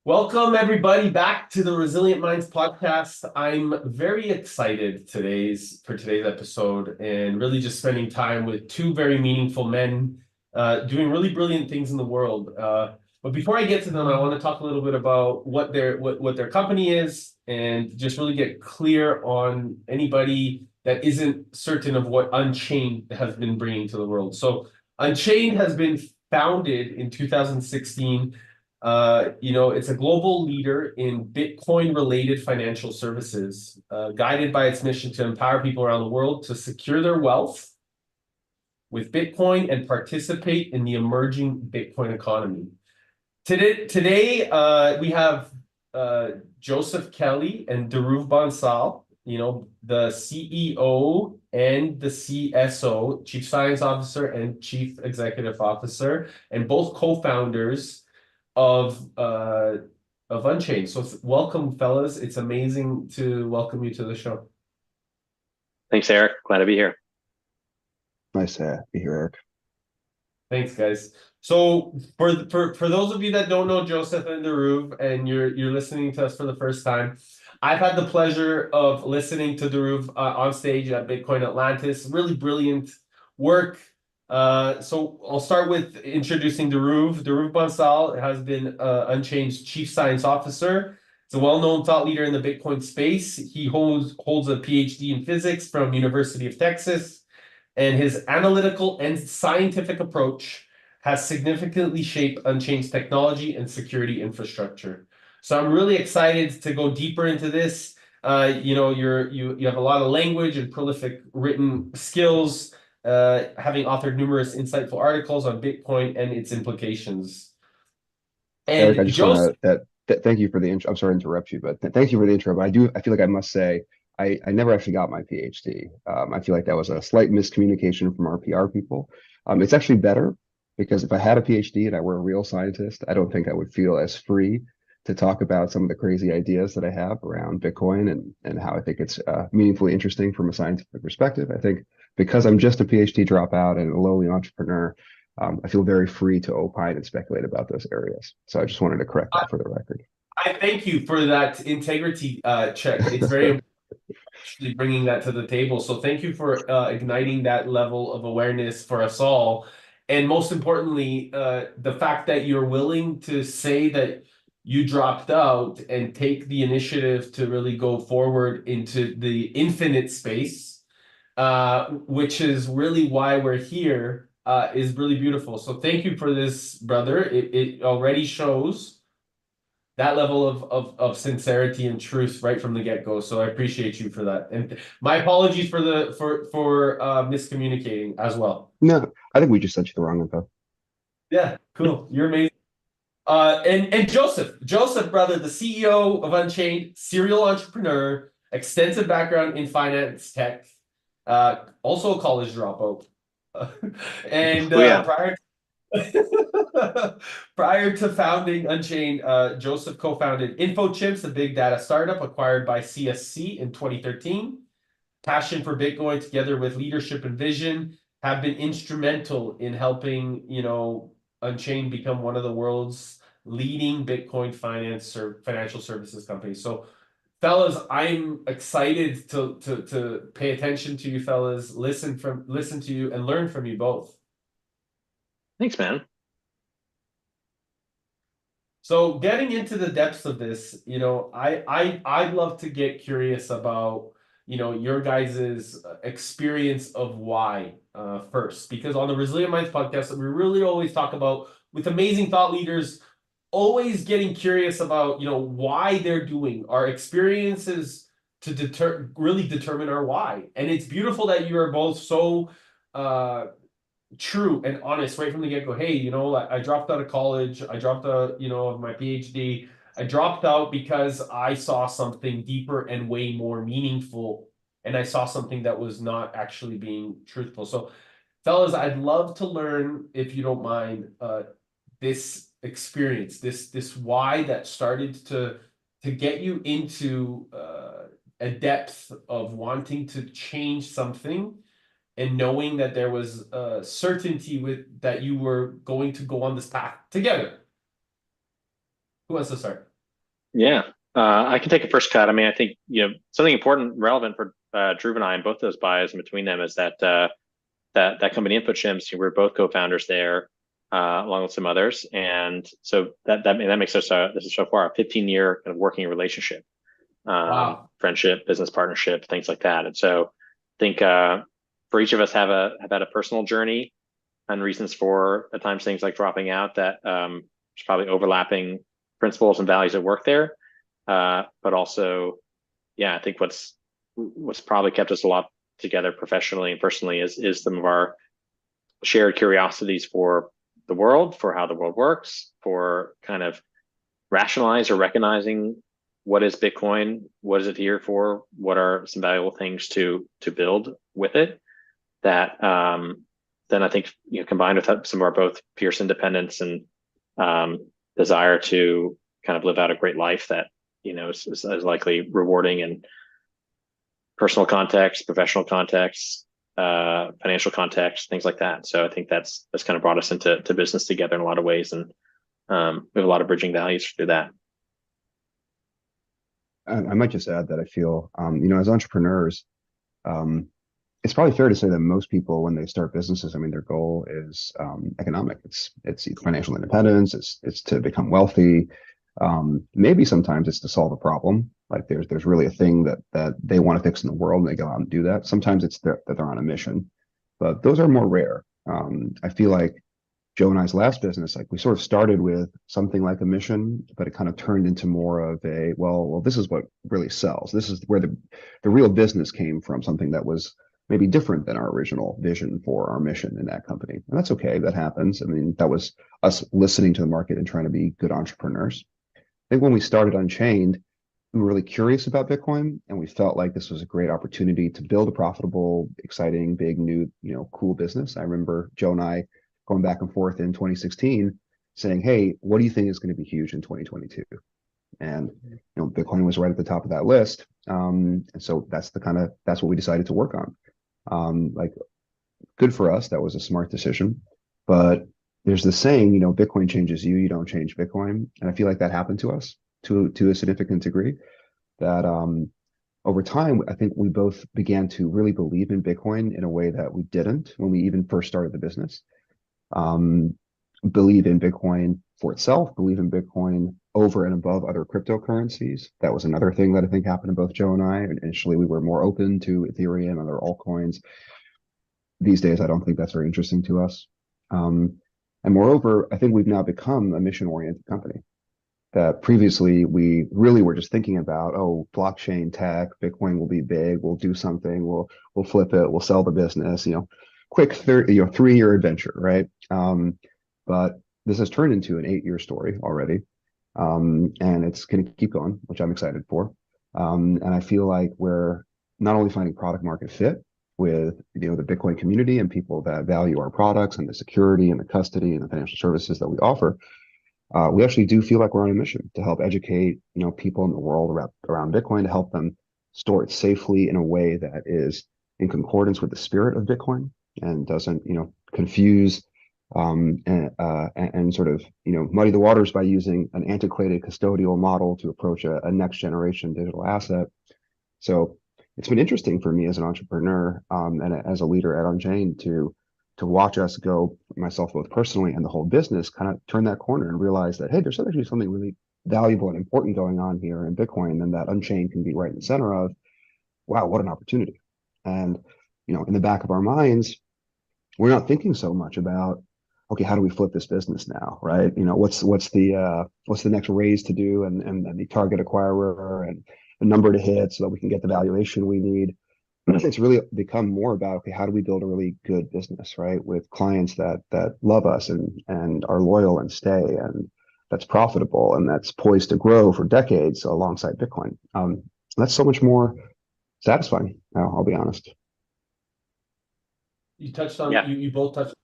Welcome everybody back to the Resilient Minds podcast. I'm very excited for today's episode and really just spending time with two very meaningful men doing really brilliant things in the world. But before I get to them, I want to talk a little bit about what their company is and just really get clear on anybody that isn't certain of what Unchained has been bringing to the world. So Unchained has been founded in 2016. It's a global leader in Bitcoin-related financial services, guided by its mission to empower people around the world to secure their wealth with Bitcoin and participate in the emerging Bitcoin economy. Today, we have Joseph Kelly and Dhruv Bansal, the CEO and the CSO, Chief Science Officer and Chief Executive Officer, and both co-founders of Unchained. So welcome, fellas. It's amazing to welcome you to the show. Thanks, Eric. Glad to be here. Nice to be here, Eric. Thanks, guys. So for those of you that don't know Joseph and Dhruv, and you're listening to us for the first time, I've had the pleasure of listening to Dhruv on stage at Bitcoin Atlantis. Really brilliant work. So I'll start with introducing Dhruv. Dhruv Bansal has been Unchained's Chief Science Officer. He's a well-known thought leader in the Bitcoin space. He holds a Ph.D. in physics from University of Texas, and his analytical and scientific approach has significantly shaped Unchained's technology and security infrastructure. So I'm really excited to go deeper into this. You have a lot of language and prolific written skills, having authored numerous insightful articles on Bitcoin and its implications. And Eric, I just want to thank you for the intro. I'm sorry to interrupt you, but thank you for the intro. But I feel like I must say, I never actually got my PhD. I feel like that was a slight miscommunication from our PR people. It's actually better because if I had a PhD and I were a real scientist, I don't think I would feel as free to talk about some of the crazy ideas that I have around Bitcoin and how I think it's meaningfully interesting from a scientific perspective. I think because I'm just a PhD dropout and a lowly entrepreneur, I feel very free to opine and speculate about those areas. So I just wanted to correct that for the record. I thank you for that integrity check. It's very important actually bringing that to the table. So thank you for igniting that level of awareness for us all. And most importantly, the fact that you're willing to say that you dropped out and take the initiative to really go forward into the infinite space, which is really why we're here, is really beautiful. So thank you for this, brother. It already shows that level of sincerity and truth right from the get-go. So I appreciate you for that. And my apologies for miscommunicating as well. No, I think we just sent you the wrong info. Yeah, cool. You're amazing. And Joseph, brother, the CEO of Unchained, serial entrepreneur, extensive background in finance tech, also a college dropout. And prior to founding Unchained, Joseph co-founded Infochimps, a big data startup acquired by CSC in 2013. Passion for Bitcoin, together with leadership and vision, have been instrumental in helping, Unchained become one of the world's leading Bitcoin financial services companies. So, fellas, I'm excited to pay attention to you, fellas. Listen to you and learn from you both. Thanks, man. So getting into the depths of this, I'd love to get curious about, your guys's experience of why first, because on the Resilient Minds podcast, we really always talk about, with amazing thought leaders, always getting curious about, why they're doing our experiences to really determine our why. And it's beautiful that you are both so true and honest right from the get-go. Hey, I dropped out of college. I dropped out, of my PhD. I dropped out because I saw something deeper and way more meaningful, and I saw something that was not actually being truthful. So, fellas, I'd love to learn, if you don't mind, this experience, this why that started to get you into a depth of wanting to change something and knowing that there was certainty with that you were going to go on this path together. Who wants to start? Yeah, I can take a first cut. I mean, I think something important, relevant for Dhruv and I, and both those bios in between them, is that that company Infochimps, we're both co-founders there, along with some others, and so that makes us this is so far a 15-year kind of working relationship, Wow. friendship, business partnership, things like that. And so I think for each of us have had a personal journey and reasons for at times things like dropping out that there's probably overlapping principles and values at work there. But also, yeah, I think what's probably kept us a lot together professionally and personally is some of our shared curiosities for the world, for how the world works, for kind of rationalize or recognizing what is Bitcoin, what is it here for, what are some valuable things to build with it. That then I think combined with some of our both fierce independence and desire to kind of live out a great life that is likely rewarding in personal context, professional context, financial context, things like that. So I think that's kind of brought us into business together in a lot of ways, and we have a lot of bridging values through that. I might just add that I feel, as entrepreneurs, um, it's probably fair to say that most people, when they start businesses, I mean, their goal is economic. It's financial independence. It's to become wealthy. Maybe sometimes it's to solve a problem. Like there's really a thing that they want to fix in the world, and they go out and do that. Sometimes it's that they're on a mission, but those are more rare. I feel like Joe and I's last business, like we sort of started with something like a mission, but it kind of turned into more of a, well, this is what really sells. This is where the real business came from, something that was maybe different than our original vision for our mission in that company. And that's okay. That happens. I mean, that was us listening to the market and trying to be good entrepreneurs. I think when we started Unchained, we were really curious about Bitcoin, and we felt like this was a great opportunity to build a profitable, exciting, big, new, cool business. I remember Joe and I going back and forth in 2016 saying, hey, what do you think is going to be huge in 2022? And Bitcoin was right at the top of that list. And so that's what we decided to work on. Like, good for us. That was a smart decision. But there's this saying, Bitcoin changes you, you don't change Bitcoin. And I feel like that happened to us to a significant degree. That over time, I think we both began to really believe in Bitcoin in a way that we didn't when we even first started the business. Believe in Bitcoin for itself, believe in Bitcoin over and above other cryptocurrencies. That was another thing that I think happened to both Joe and I. Initially, we were more open to Ethereum and other altcoins. These days, I don't think that's very interesting to us. And moreover, I think we've now become a mission-oriented company. That previously we really were just thinking about, oh, blockchain tech, Bitcoin will be big, we'll do something, we'll flip it, we'll sell the business, quick 3-year adventure, right? But this has turned into an 8-year story already. And it's going to keep going, which I'm excited for. And I feel like we're not only finding product market fit with the Bitcoin community and people that value our products and the security and the custody and the financial services that we offer. We actually do feel like we're on a mission to help educate people in the world around Bitcoin, to help them store it safely in a way that is in concordance with the spirit of Bitcoin and doesn't confuse and sort of muddy the waters by using an antiquated custodial model to approach a next generation digital asset. So it's been interesting for me as an entrepreneur and as a leader at Unchained to watch us go, myself both personally and the whole business, kind of turn that corner and realize that, hey, there's actually something really valuable and important going on here in Bitcoin, and that Unchained can be right in the center of. Wow, what an opportunity. And in the back of our minds, we're not thinking so much about, okay, how do we flip this business now, right? What's the next raise to do and the target acquirer and the number to hit so that we can get the valuation we need. It's really become more about, okay, how do we build a really good business, right? With clients that love us and are loyal and stay, and that's profitable and that's poised to grow for decades alongside Bitcoin. That's so much more satisfying. I'll be honest. You touched on Yeah. you both touched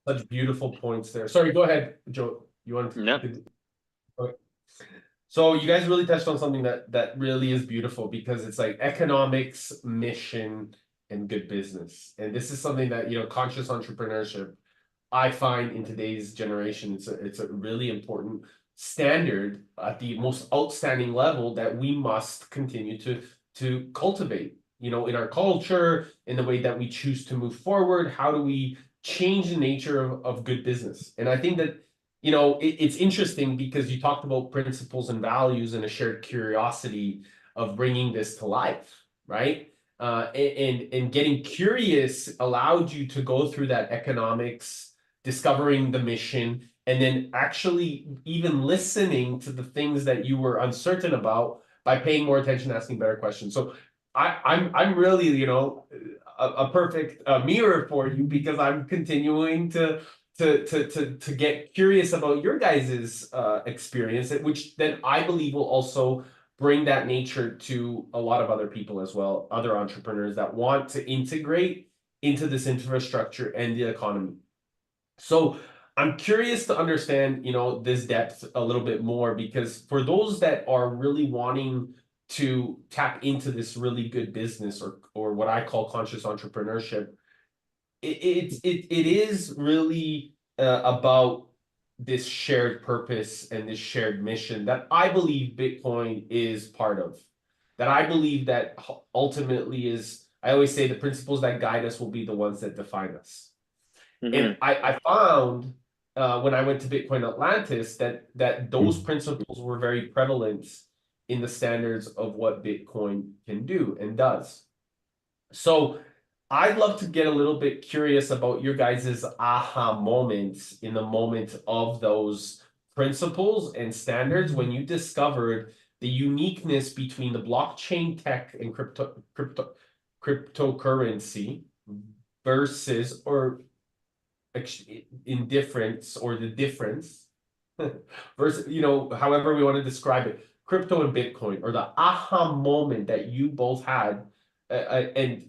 on such beautiful points there. Sorry, go ahead, Joe. You want to? No. Okay. So you guys really touched on something that really is beautiful, because it's like economics, mission, and good business. And this is something that conscious entrepreneurship, I find in today's generation, it's a really important standard at the most outstanding level that we must continue to cultivate, in our culture, in the way that we choose to move forward. How do we change the nature of good business? And I think that, it's interesting because you talked about principles and values and a shared curiosity of bringing this to life, right? And getting curious allowed you to go through that economics, discovering the mission, and then actually even listening to the things that you were uncertain about by paying more attention, asking better questions. So I'm really, a perfect mirror for you, because I'm continuing to get curious about your guys's experience, which then I believe will also bring that nature to a lot of other people as well, other entrepreneurs that want to integrate into this infrastructure and the economy. So I'm curious to understand, this depth a little bit more, because for those that are really wanting to tap into this really good business, or what I call conscious entrepreneurship, it is really about this shared purpose and this shared mission that I believe Bitcoin is part of. That I believe that ultimately is, I always say, the principles that guide us will be the ones that define us. And I found when I went to Bitcoin Atlantis that those principles were very prevalent in the standards of what Bitcoin can do and does. So I'd love to get a little bit curious about your guys' aha moments in the moment of those principles and standards when you discovered the uniqueness between the blockchain tech and cryptocurrency versus, or indifference, or the difference versus, however we want to describe it, crypto and Bitcoin, or the aha moment that you both had. And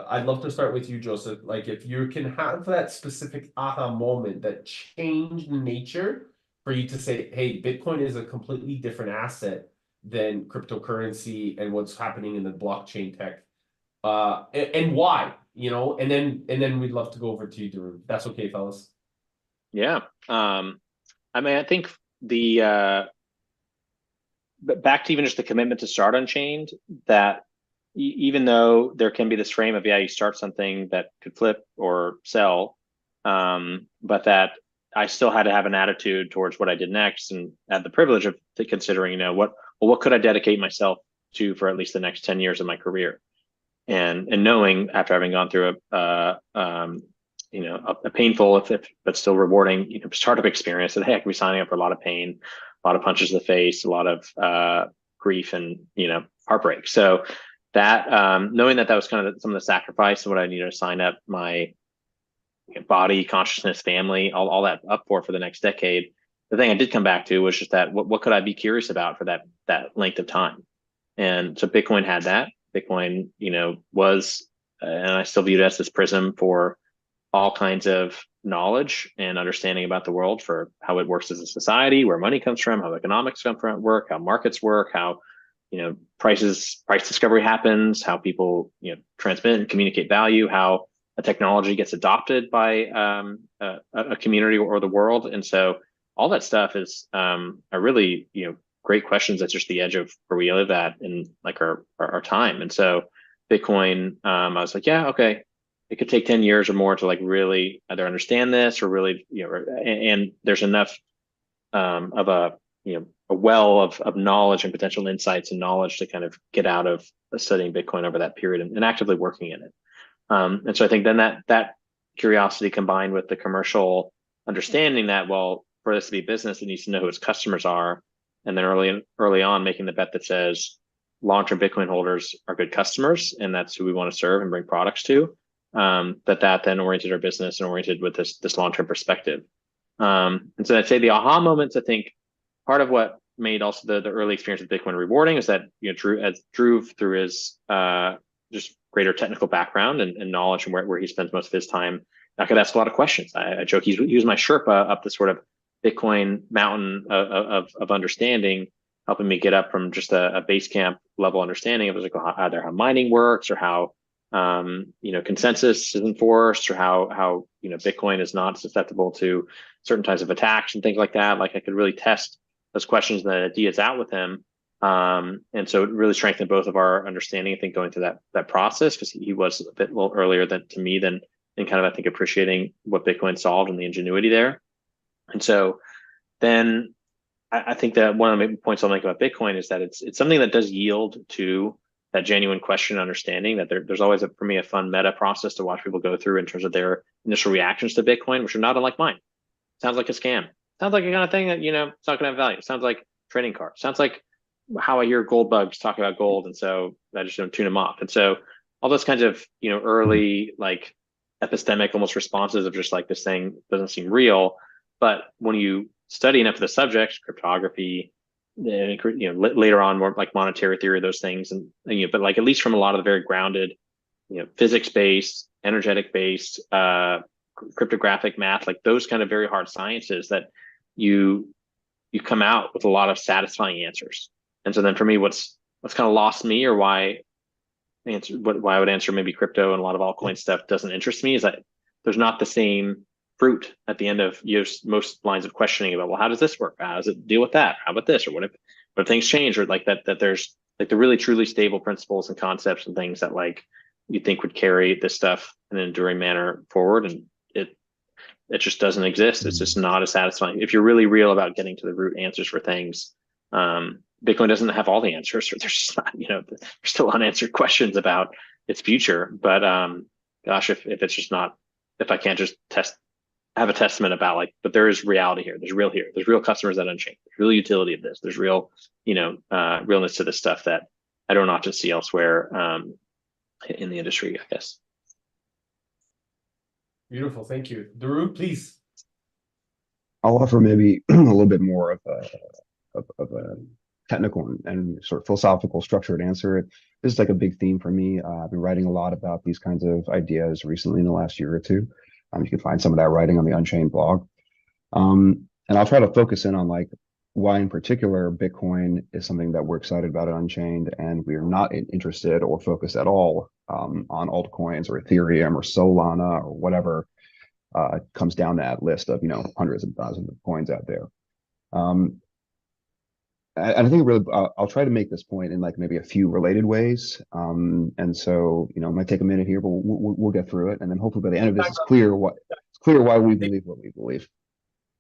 I'd love to start with you, Joseph. Like, if you can have that specific aha moment that changed the nature for you to say, hey, Bitcoin is a completely different asset than cryptocurrency and what's happening in the blockchain tech, and why, and then we'd love to go over to you, Dhruv. That's okay, fellas. Yeah. I think back to even just the commitment to start Unchained, that even though there can be this frame of, you start something that could flip or sell, but that I still had to have an attitude towards what I did next, and had the privilege of considering, what could I dedicate myself to for at least the next 10 years of my career, and knowing, after having gone through a painful, but still rewarding, startup experience, that, hey, I could be signing up for a lot of pain, a lot of punches in the face, a lot of grief, and heartbreak. So that, knowing that was kind of some of the sacrifice and what I needed to sign up my body, consciousness, family, all that up for the next decade, the thing I did come back to was just that, what could I be curious about for that length of time? And so Bitcoin had that. Bitcoin, was, and I still view it as this prism for all kinds of knowledge and understanding about the world, for how it works as a society, where money comes from, how economics come from, how markets work, how price discovery happens, how people transmit and communicate value, how a technology gets adopted by a community or the world. And so all that stuff is a really great questions. That's just the edge of where we live at in like our time. And so Bitcoin, I was like, yeah, okay, it could take 10 years or more to like really either understand this, or really, and there's enough of a well of knowledge and potential insights and knowledge to kind of get out of studying Bitcoin over that period, and actively working in it. And so I think then that curiosity, combined with the commercial understanding that, well, for this to be business, it needs to know who its customers are. And then early on, making the bet that says long-term Bitcoin holders are good customers, and that's who we want to serve and bring products to. That then oriented our business and oriented with this long-term perspective. And so I'd say the aha moments, I think part of what made also the early experience with Bitcoin rewarding is that, Dhruv, through his just greater technical background and knowledge, and where he spends most of his time, I could ask a lot of questions. I joke he was my Sherpa up the sort of Bitcoin mountain of understanding, helping me get up from just a base camp level understanding of like either how mining works, or how consensus is enforced, or how Bitcoin is not susceptible to certain types of attacks and things like that. Like I could really test those questions and the ideas out with him. And so it really strengthened both of our understanding, I think, going through that process, because he was a little earlier to me than in kind of, I think, appreciating what Bitcoin solved and the ingenuity there. And so then I think that one of the points I'll make about Bitcoin is that it's something that does yield to that genuine question and understanding, that there's always for me a fun meta process to watch people go through in terms of their initial reactions to Bitcoin, which are not unlike mine. Sounds like a scam. Sounds like a kind of thing that, it's not going to have value. Sounds like trading card. Sounds like how I hear gold bugs talk about gold. And so I just don't tune them off. And so all those kinds of, early, like epistemic almost responses of just like, this thing doesn't seem real. But when you study enough of the subjects, cryptography, later on more like monetary theory, those things, and but like at least from a lot of the very grounded, physics-based, energetic-based, cryptographic math, like those kind of very hard sciences, that you come out with a lot of satisfying answers. And so then for me, what's kind of lost me, or why I would answer maybe crypto and a lot of altcoin stuff doesn't interest me, is that there's not the same fruit at the end of most lines of questioning about, well, how does this work? How does it deal with that? How about this? Or what if things change? Or like that there's like the really truly stable principles and concepts and things that like you think would carry this stuff in an enduring manner forward, and it just doesn't exist. It's just not as satisfying. If you're really real about getting to the root answers for things, Bitcoin doesn't have all the answers, or there's just not, there's still unanswered questions about its future. But gosh, if it's just not, if I can't just have a testament about like, but there is reality here. There's real customers at Unchained. There's real utility of this. There's real, realness to this stuff that I don't often see elsewhere in the industry, I guess. Beautiful, thank you. Dhruv, please. I'll offer maybe a little bit more of a technical and sort of philosophical structured answer. This is like a big theme for me. I've been writing a lot about these kinds of ideas recently in the last year or two. You can find some of that writing on the Unchained blog. And I'll try to focus in on like why in particular Bitcoin is something that we're excited about at Unchained, and we're not interested or focused at all on altcoins or Ethereum or Solana or whatever comes down that list of, hundreds of thousands of coins out there. And I think really, I'll try to make this point in like maybe a few related ways. And so, it might take a minute here, but we'll get through it. And then hopefully by the end of this, it's clear why we believe what we believe.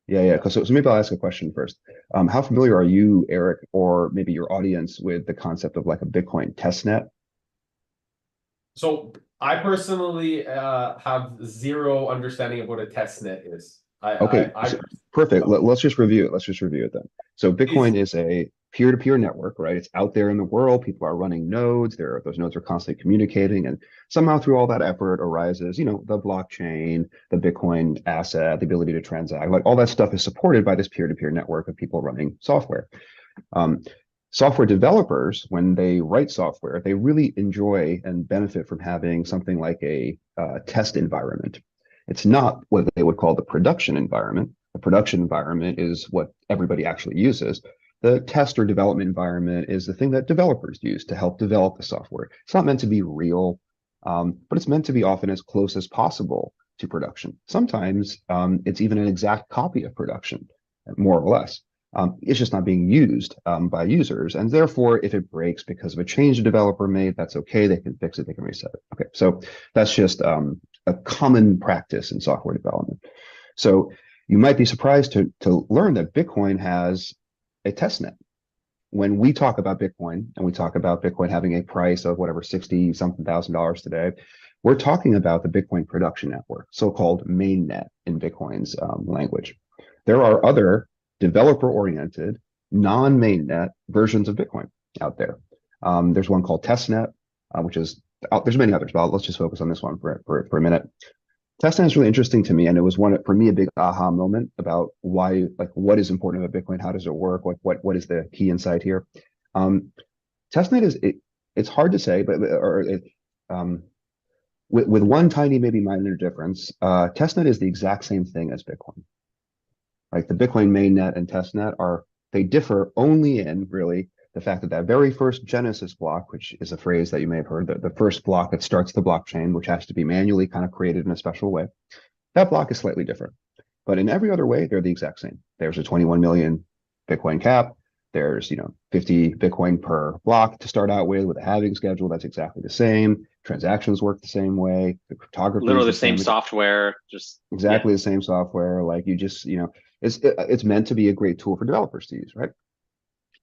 Yeah. So maybe I'll ask a question first. How familiar are you, Eric, or maybe your audience, with the concept of like a Bitcoin testnet? So I personally have zero understanding of what a testnet is. Okay, perfect. Let's just review it. Let's just review it then. So Bitcoin is a peer-to-peer network, right? It's out there in the world. People are running nodes. Those nodes are constantly communicating, and somehow through all that effort arises, the blockchain, the Bitcoin asset, the ability to transact. Like all that stuff is supported by this peer-to-peer network of people running software. Software developers, when they write software, they really enjoy and benefit from having something like a test environment. It's not what they would call the production environment. The production environment is what everybody actually uses. The test or development environment is the thing that developers use to help develop the software. It's not meant to be real, but it's meant to be often as close as possible to production. Sometimes it's even an exact copy of production, more or less. It's just not being used by users. And therefore, if it breaks because of a change a developer made, that's okay. They can fix it. They can reset it. Okay, so that's just a common practice in software development. So you might be surprised to learn that Bitcoin has a testnet. When we talk about Bitcoin, and we talk about Bitcoin having a price of whatever, 60-something thousand dollars today, we're talking about the Bitcoin production network, so-called mainnet in Bitcoin's language. There are other developer-oriented, non-mainnet versions of Bitcoin out there. There's one called testnet, which is, there's many others, but let's just focus on this one for a minute. Testnet is really interesting to me, and it was for me, a big aha moment about why, like, what is important about Bitcoin, how does it work, what is the key insight here. Testnet it's hard to say, but with one tiny, maybe minor difference, testnet is the exact same thing as Bitcoin. Like the Bitcoin mainnet and testnet they differ only in really the fact that that very first Genesis block, which is a phrase that you may have heard, the first block that starts the blockchain, which has to be manually kind of created in a special way, that block is slightly different. But in every other way, they're the exact same. There's a 21 million Bitcoin cap. There's 50 Bitcoin per block to start out with a halving schedule that's exactly the same. Transactions work the same way. The cryptography Literally is the same software, just exactly the same software. Like you just it's meant to be a great tool for developers to use, right?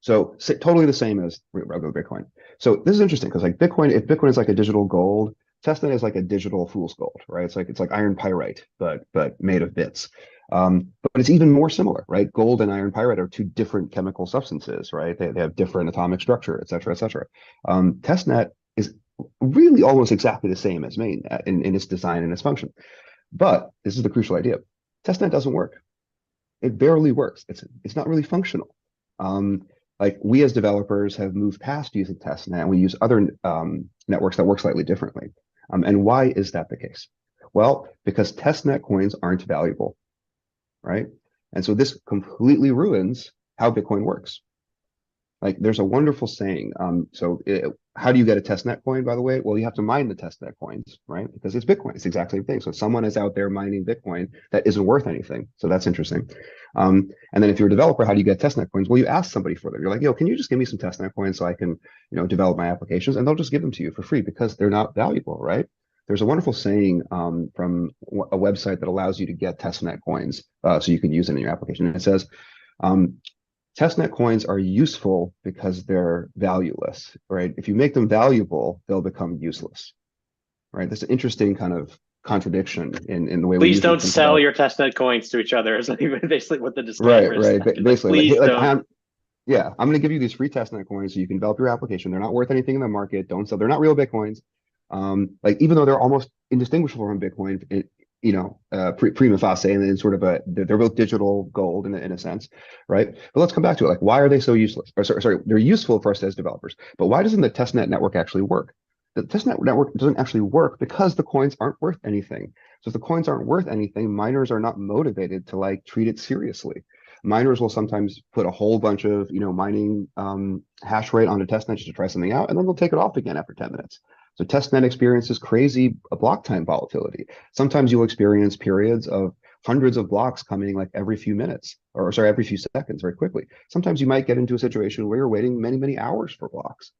So totally the same as regular Bitcoin. So this is interesting because like Bitcoin, if Bitcoin is like a digital gold, testnet is like a digital fool's gold, right? It's like iron pyrite, but made of bits. But it's even more similar, right? Gold and iron pyrite are two different chemical substances, right? They have different atomic structure, et cetera, et cetera. Testnet is really almost exactly the same as mainnet in its design and its function. But this is the crucial idea. Testnet doesn't work. It barely works. It's not really functional. Like we as developers have moved past using testnet and we use other networks that work slightly differently. And why is that the case? Well, because testnet coins aren't valuable, right? And so this completely ruins how Bitcoin works. Like there's a wonderful saying. How do you get a testnet coin, by the way? Well, you have to mine the testnet coins, right? Because it's Bitcoin. It's the exact same thing. So someone is out there mining Bitcoin that isn't worth anything. So that's interesting. And then if you're a developer, how do you get testnet coins? Well, you ask somebody for them. You're like, yo, can you just give me some testnet coins so I can, develop my applications? And they'll just give them to you for free because they're not valuable, right? There's a wonderful saying from a website that allows you to get testnet coins so you can use it in your application. And it says, testnet coins are useful because they're valueless, right? If you make them valuable, they'll become useless, right? That's an interesting kind of contradiction in the way we please usually don't think sell about. your testnet coins to each other. Is like basically what the disclaimer is. Right. Basically, Please like, don't. I'm going to give you these free testnet coins so you can develop your application. They're not worth anything in the market. Don't sell. They're not real Bitcoins. Like even though they're almost indistinguishable from Bitcoin, prima facie, and then sort of they're both digital gold in a sense, right? But let's come back to it. Like, why are they so useless? Or sorry, they're useful for us as developers, but why doesn't the testnet network actually work? The testnet network doesn't actually work because the coins aren't worth anything. So if the coins aren't worth anything, miners are not motivated to like treat it seriously. Miners will sometimes put a whole bunch of mining hash rate on a testnet just to try something out, and then they'll take it off again after 10 minutes. So testnet experiences crazy block time volatility. Sometimes you'll experience periods of hundreds of blocks coming like every few minutes, or sorry, every few seconds very quickly. Sometimes you might get into a situation where you're waiting many, many hours for blocks.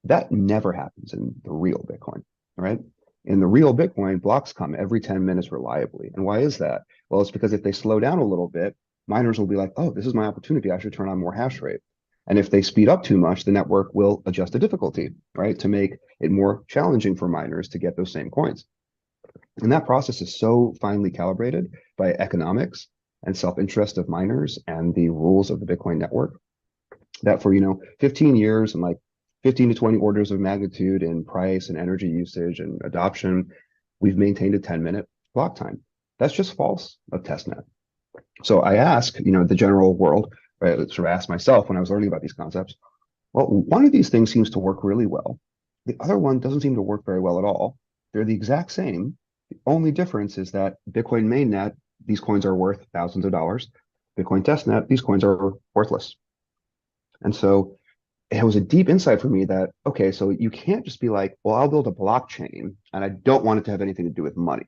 That never happens in the real Bitcoin, right? In the real Bitcoin, blocks come every 10 minutes reliably. And why is that? Well, it's because if they slow down a little bit, miners will be like, oh, this is my opportunity. I should turn on more hash rate. And if they speed up too much, the network will adjust the difficulty, right, to make it more challenging for miners to get those same coins. And that process is so finely calibrated by economics and self-interest of miners and the rules of the Bitcoin network that for 15 years and like 15 to 20 orders of magnitude in price and energy usage and adoption, we've maintained a 10-minute block time. That's just false of testnet. So I ask, the general world, right, sort of asked myself when I was learning about these concepts, well, one of these things seems to work really well. The other one doesn't seem to work very well at all. They're the exact same. The only difference is that Bitcoin mainnet, these coins are worth thousands of dollars. Bitcoin testnet, these coins are worthless. And so it was a deep insight for me that, okay, so you can't just be like, well, I'll build a blockchain and I don't want it to have anything to do with money.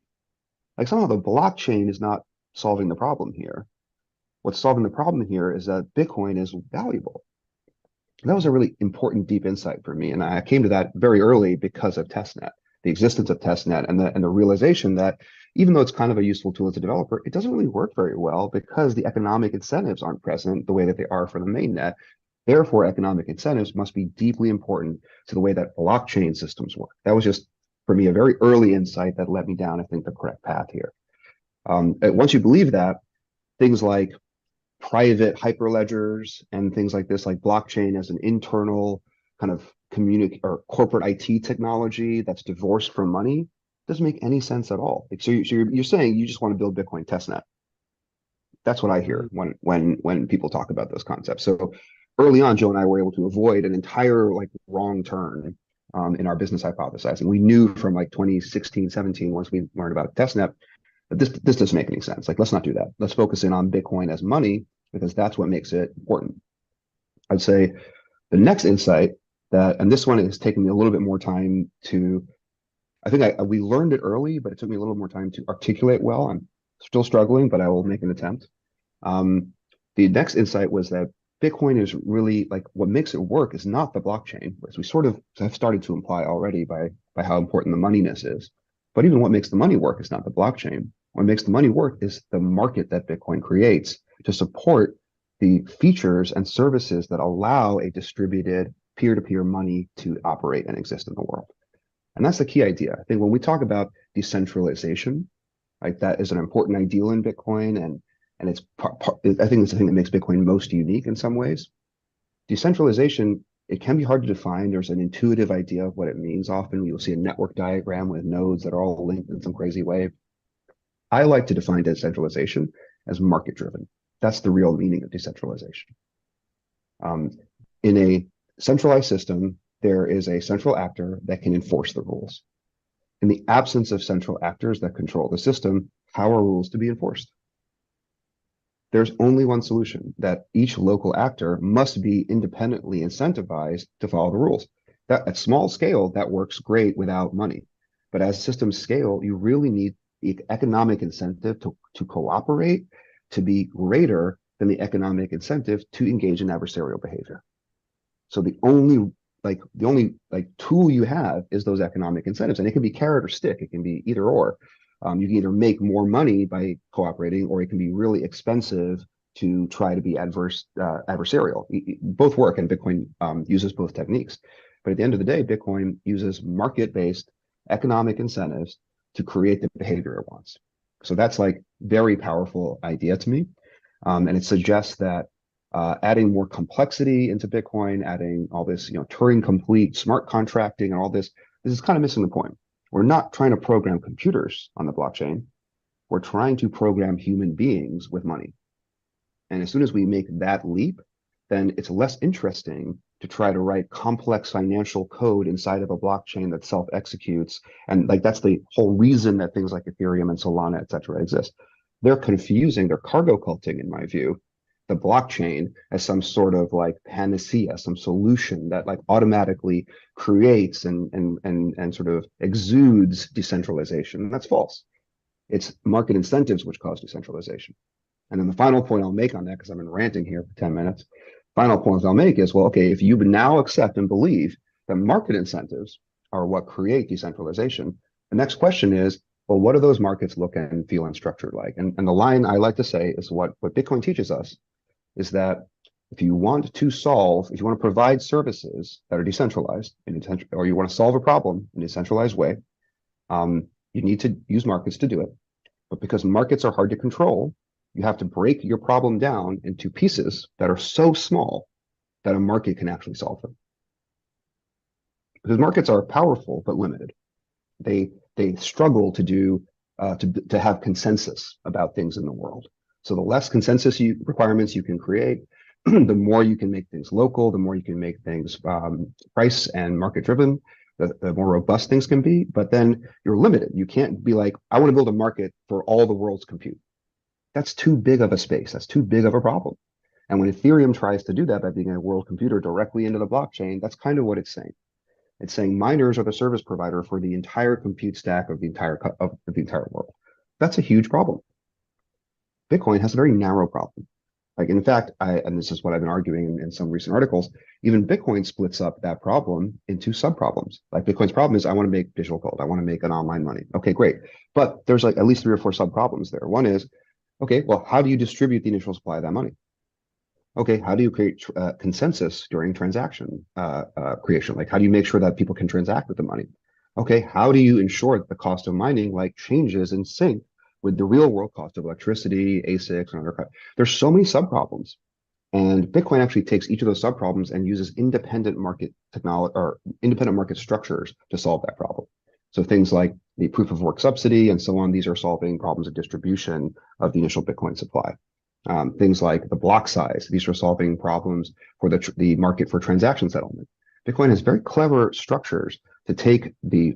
Like somehow the blockchain is not solving the problem here. What's solving the problem here is that Bitcoin is valuable. That was a really important deep insight for me. And I came to that very early because of testnet, the existence of testnet and the realization that even though it's kind of a useful tool as a developer, it doesn't really work very well because the economic incentives aren't present the way that they are for the mainnet. Therefore, economic incentives must be deeply important to the way that blockchain systems work. That was just, for me, a very early insight that led me down, I think, the correct path here. Once you believe that, things like private hyperledgers and things like this, like blockchain as an internal kind of or corporate IT technology that's divorced from money, doesn't make any sense at all. So you're saying you just want to build Bitcoin testnet. That's what I hear when people talk about those concepts. So early on, Joe and I were able to avoid an entire like wrong turn in our business hypothesizing. We knew from like 2016, 17, once we learned about testnet, that this doesn't make any sense. Like, let's not do that. Let's focus in on Bitcoin as money because that's what makes it important. I'd say the next insight and this one is taking me a little bit more time to, I think we learned it early, but it took me a little more time to articulate well. I'm still struggling, but I will make an attempt. The next insight was that Bitcoin is really like what makes it work is not the blockchain, as we sort of have started to imply already by how important the moneyness is. But even what makes the money work is not the blockchain. What makes the money work is the market that Bitcoin creates to support the features and services that allow a distributed peer-to-peer money to operate and exist in the world. And that's the key idea. I think when we talk about decentralization, right, that is an important ideal in Bitcoin, and it's I think it's the thing that makes Bitcoin most unique in some ways. Decentralization, it can be hard to define. There's an intuitive idea of what it means. Often you'll see a network diagram with nodes that are all linked in some crazy way. I like to define decentralization as market-driven. That's the real meaning of decentralization. In a centralized system, there is a central actor that can enforce the rules. In the absence of central actors that control the system, how are rules to be enforced? There's only one solution, that each local actor must be independently incentivized to follow the rules. That at small scale, that works great without money. But as systems scale, you really need the economic incentive to cooperate to be greater than the economic incentive to engage in adversarial behavior. So the only tool you have is those economic incentives, and it can be carrot or stick. It can be either or. You can either make more money by cooperating, or it can be really expensive to try to be adversarial. Both work, and Bitcoin uses both techniques. But at the end of the day, Bitcoin uses market-based economic incentives to create the behavior it wants. So that's like very powerful idea to me, and it suggests that adding more complexity into Bitcoin, adding all this, Turing complete smart contracting and all this is kind of missing the point. We're not trying to program computers on the blockchain. We're trying to program human beings with money. And as soon as we make that leap, then it's less interesting to try to write complex financial code inside of a blockchain that self-executes. And that's the whole reason that things like Ethereum and Solana, et cetera, exist. They're cargo culting, in my view, the blockchain as some sort of panacea, some solution that automatically creates and sort of exudes decentralization. And that's false. It's market incentives which cause decentralization. And then the final point I'll make on that, because I've been ranting here for 10 minutes, final point I'll make is, well, okay, if you now accept and believe that market incentives are what create decentralization, the next question is, well, what do those markets look and feel and structured like? And the line I like to say is what Bitcoin teaches us is that if you want to provide services that are decentralized, or you want to solve a problem in a decentralized way, you need to use markets to do it. But because markets are hard to control, you have to break your problem down into pieces that are so small that a market can actually solve them. Because markets are powerful but limited. They struggle to have consensus about things in the world. So the less consensus requirements you can create, the more you can make things local, the more you can make things price and market driven, the more robust things can be. But then you're limited. You can't be like, I want to build a market for all the world's compute. That's too big of a space. That's too big of a problem. And when Ethereum tries to do that by being a world computer directly into the blockchain, that's kind of what it's saying. It's saying miners are the service provider for the entire compute stack of the entire world. That's a huge problem. Bitcoin has a very narrow problem. In fact, and this is what I've been arguing in some recent articles, even Bitcoin splits up that problem into sub-problems. Bitcoin's problem is, I want to make digital gold. I want to make an online money. Okay, great. But there's at least 3 or 4 sub-problems there. One is, okay, well, how do you distribute the initial supply of that money? Okay, how do you create consensus during transaction creation? How do you make sure that people can transact with the money? Okay, how do you ensure that the cost of mining changes in sync with the real world cost of electricity, ASICs, and other? There's so many sub-problems. And Bitcoin actually takes each of those sub-problems and uses independent market technology or independent market structures to solve that problem. So things like the proof of work subsidy and so on, these are solving problems of distribution of the initial Bitcoin supply. Things like the block size, these are solving problems for the market for transaction settlement. Bitcoin has very clever structures to take the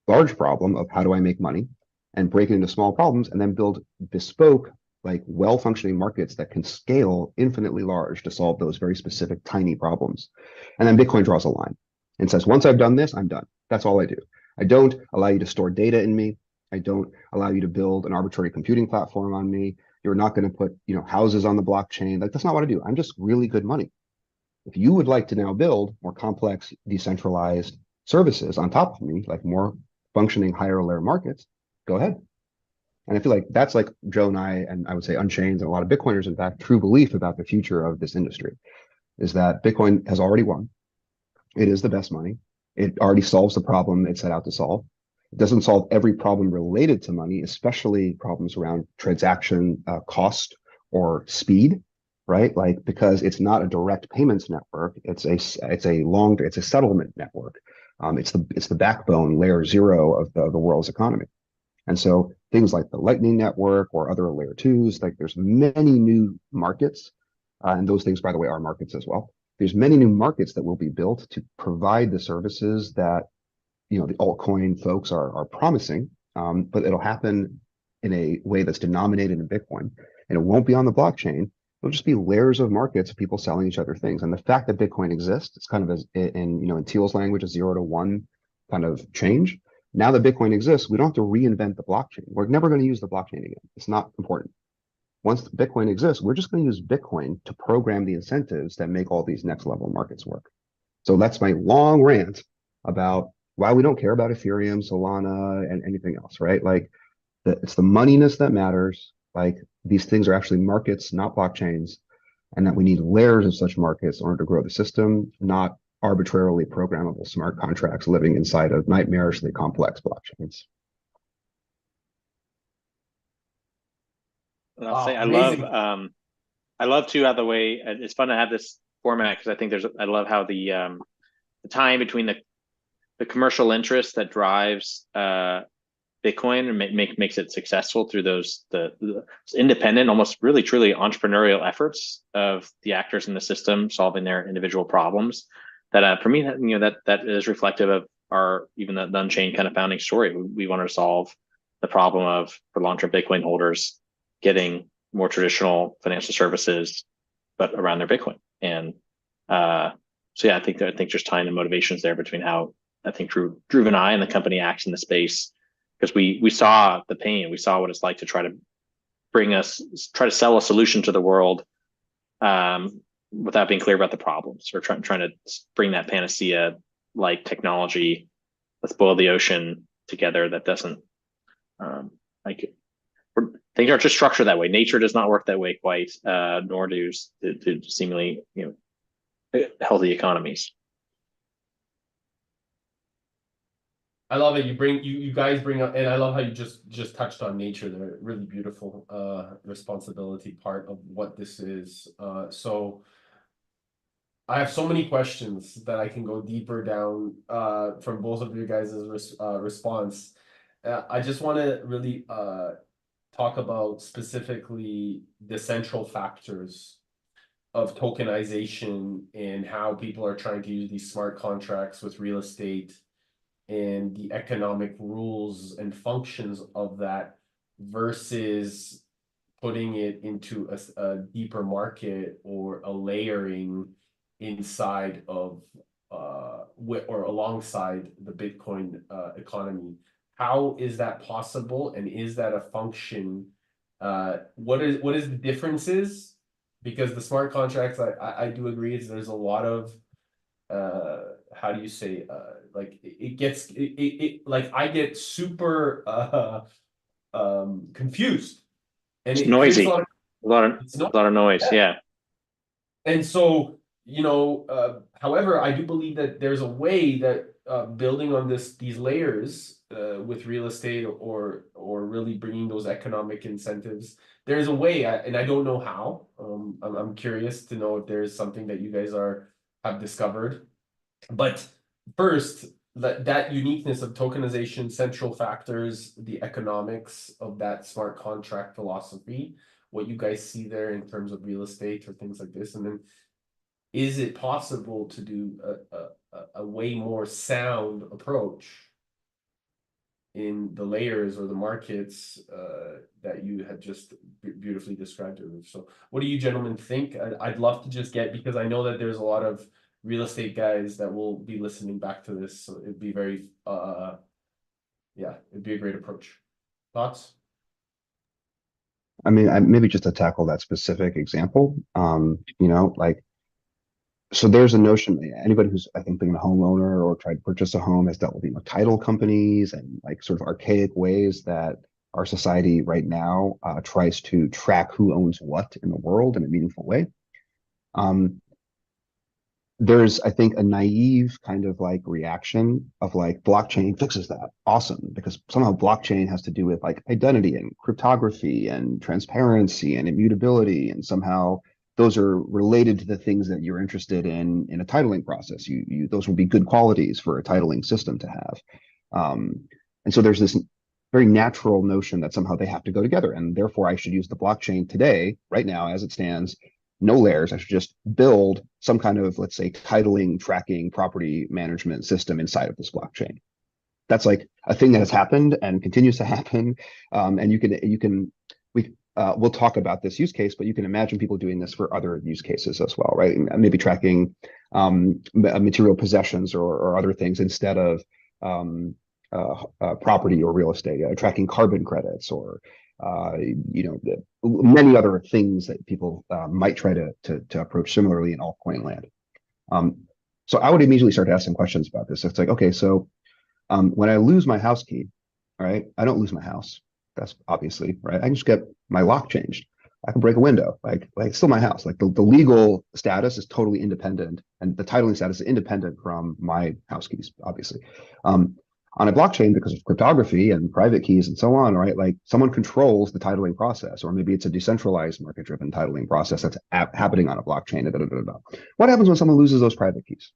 large problem of how do I make money and break it into small problems and then build bespoke, like well-functioning markets that can scale infinitely large to solve those very specific tiny problems. And then Bitcoin draws a line and says, once I've done this, I'm done. That's all I do. I don't allow you to store data in me. I don't allow you to build an arbitrary computing platform on me. You're not going to put, houses on the blockchain. Like, that's not what I do. I'm just really good money. If you would like to now build more complex, decentralized services on top of me, like more functioning higher layer markets, go ahead. And I feel like that's like Joe and I would say Unchained and a lot of Bitcoiners, in fact, true belief about the future of this industry is that Bitcoin has already won. It is the best money. It already solves the problem it set out to solve. It doesn't solve every problem related to money, especially problems around transaction cost or speed, right? Like, because it's not a direct payments network. It's a settlement network. It's the backbone layer zero of the world's economy. And so things like the Lightning Network or other layer twos, like there's many new markets, and those things, by the way, are markets as well. There's many new markets that will be built to provide the services that the altcoin folks are promising, but it'll happen in a way that's denominated in Bitcoin, and it won't be on the blockchain. It'll just be layers of markets of people selling each other things. And the fact that Bitcoin exists, it's kind of as in Thiel's language, a 0 to 1 kind of change. Now that Bitcoin exists, we don't have to reinvent the blockchain. We're never going to use the blockchain again. It's not important. Once Bitcoin exists, we're just going to use Bitcoin to program the incentives that make all these next level markets work. So that's my long rant about why we don't care about Ethereum, Solana, and anything else, right? Like, it's the moneyness that matters. Like, these things are actually markets, not blockchains, and that we need layers of such markets in order to grow the system, not arbitrarily programmable smart contracts living inside of nightmarishly complex blockchains. And I'll say Amazing. I love too how the way it's fun to have this format because I think I love how the time between the commercial interest that drives Bitcoin and makes it successful through the independent, almost really truly entrepreneurial efforts of the actors in the system solving their individual problems. That for me, that is reflective of even the Unchained kind of founding story. We wanted to solve the problem of for long-term Bitcoin holders getting more traditional financial services, but around their Bitcoin. And so yeah, I think there's tying the motivations there between how I think Dhruv and I and the company acts in the space, because we saw the pain, we saw what it's like to try to sell a solution to the world without being clear about the problems, or trying to bring that panacea like technology, let's boil the ocean together. That doesn't things aren't just structured that way. Nature does not work that way quite, nor do seemingly healthy economies. I love it. You guys bring up, and I love how you just touched on nature. The really beautiful responsibility part of what this is. So I have so many questions that I can go deeper down from both of you guys' response. I just want to really talk about specifically the central factors of tokenization and how people are trying to use these smart contracts with real estate and the economic rules and functions of that versus putting it into a deeper market or a layering inside of or alongside the Bitcoin economy. How is that possible, and is that a function? What is the differences? Because the smart contracts, I do agree, is there's a lot of how do you say like it gets like I get super confused, and It's it creates noisy, a lot of noise. Yeah. And so, however, I do believe that there's a way that building on these layers with real estate or really bringing those economic incentives, there's a way, and I don't know how. I'm curious to know if there's something that you guys have discovered. But first, that uniqueness of tokenization, central factors, the economics of that smart contract philosophy, what you guys see there in terms of real estate or things like this, and then is it possible to do a way more sound approach in the layers or the markets that you had just beautifully described earlier. So what do you gentlemen think? I'd love to just get, because I know that there's a lot of real estate guys that will be listening back to this. So it'd be very, yeah, it'd be a great approach. Thoughts? I mean, maybe just to tackle that specific example, like, so there's a notion, anybody who's, I think, being a homeowner or tried to purchase a home has dealt with, title companies and like sort of archaic ways that our society right now tries to track who owns what in the world in a meaningful way. There's, I think, a naive kind of like reaction of like blockchain fixes that. Awesome, because somehow blockchain has to do with like identity and cryptography and transparency and immutability, and somehow those are related to the things that you're interested in a titling process. Those will be good qualities for a titling system to have. And so there's this very natural notion that somehow they have to go together, and therefore I should use the blockchain today, right now, as it stands, no layers. I should just build some kind of, let's say, titling, tracking, property management system inside of this blockchain. That's like a thing that has happened and continues to happen. And we'll talk about this use case, but you can imagine people doing this for other use cases as well, right? Maybe tracking material possessions or other things instead of property or real estate, tracking carbon credits or many other things that people might try to approach similarly in altcoin land. So I would immediately start asking questions about this. It's like, okay, so when I lose my house key, all right, I don't lose my house. That's obviously right. I can just get my lock changed. I can break a window. Like it's still my house. Like the legal status is totally independent, and the titling status is independent from my house keys, obviously. On a blockchain, because of cryptography and private keys and so on, right? Like someone controls the titling process, or maybe it's a decentralized market-driven titling process that's happening on a blockchain. What happens when someone loses those private keys?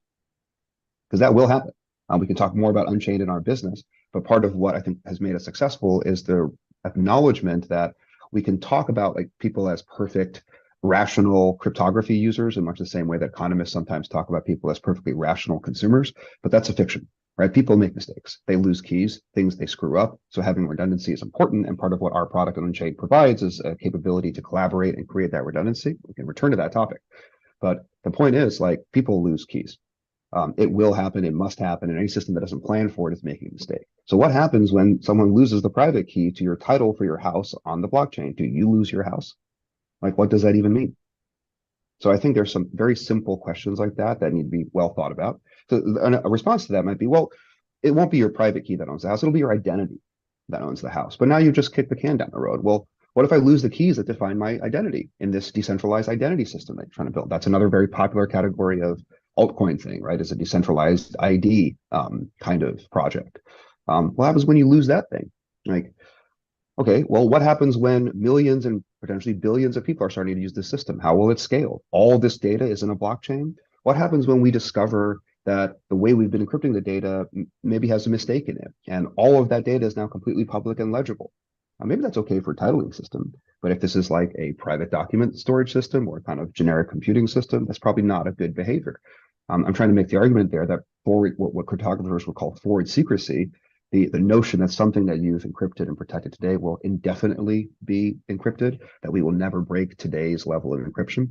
Because that will happen. We can talk more about Unchained in our business, but part of what I think has made us successful is the acknowledgement that we can talk about like people as perfect, rational cryptography users in much the same way that economists sometimes talk about people as perfectly rational consumers, but that's a fiction. Right? People make mistakes. They lose keys, things they screw up. So having redundancy is important. And part of what our product on Unchained provides is a capability to collaborate and create that redundancy. We can return to that topic. But the point is, like, people lose keys. It will happen. It must happen. And any system that doesn't plan for it is making a mistake. So what happens when someone loses the private key to your title for your house on the blockchain? Do you lose your house? Like, what does that even mean? So I think there's some very simple questions like that need to be well thought about. So a response to that might be, well, it won't be your private key that owns the house. It'll be your identity that owns the house. But now you just kicked the can down the road. Well, what if I lose the keys that define my identity in this decentralized identity system that you're trying to build? That's another very popular category of altcoin thing, right? It's a decentralized ID kind of project. What happens when you lose that thing? Like, okay, well, what happens when millions and potentially billions of people are starting to use this system? How will it scale? All this data is in a blockchain. What happens when we discover that the way we've been encrypting the data maybe has a mistake in it, and all of that data is now completely public and legible? Maybe that's okay for a titling system, but if this is like a private document storage system or kind of generic computing system, that's probably not a good behavior. I'm trying to make the argument there that what cryptographers would call forward secrecy, the notion that something that you've encrypted and protected today will indefinitely be encrypted, that we will never break today's level of encryption.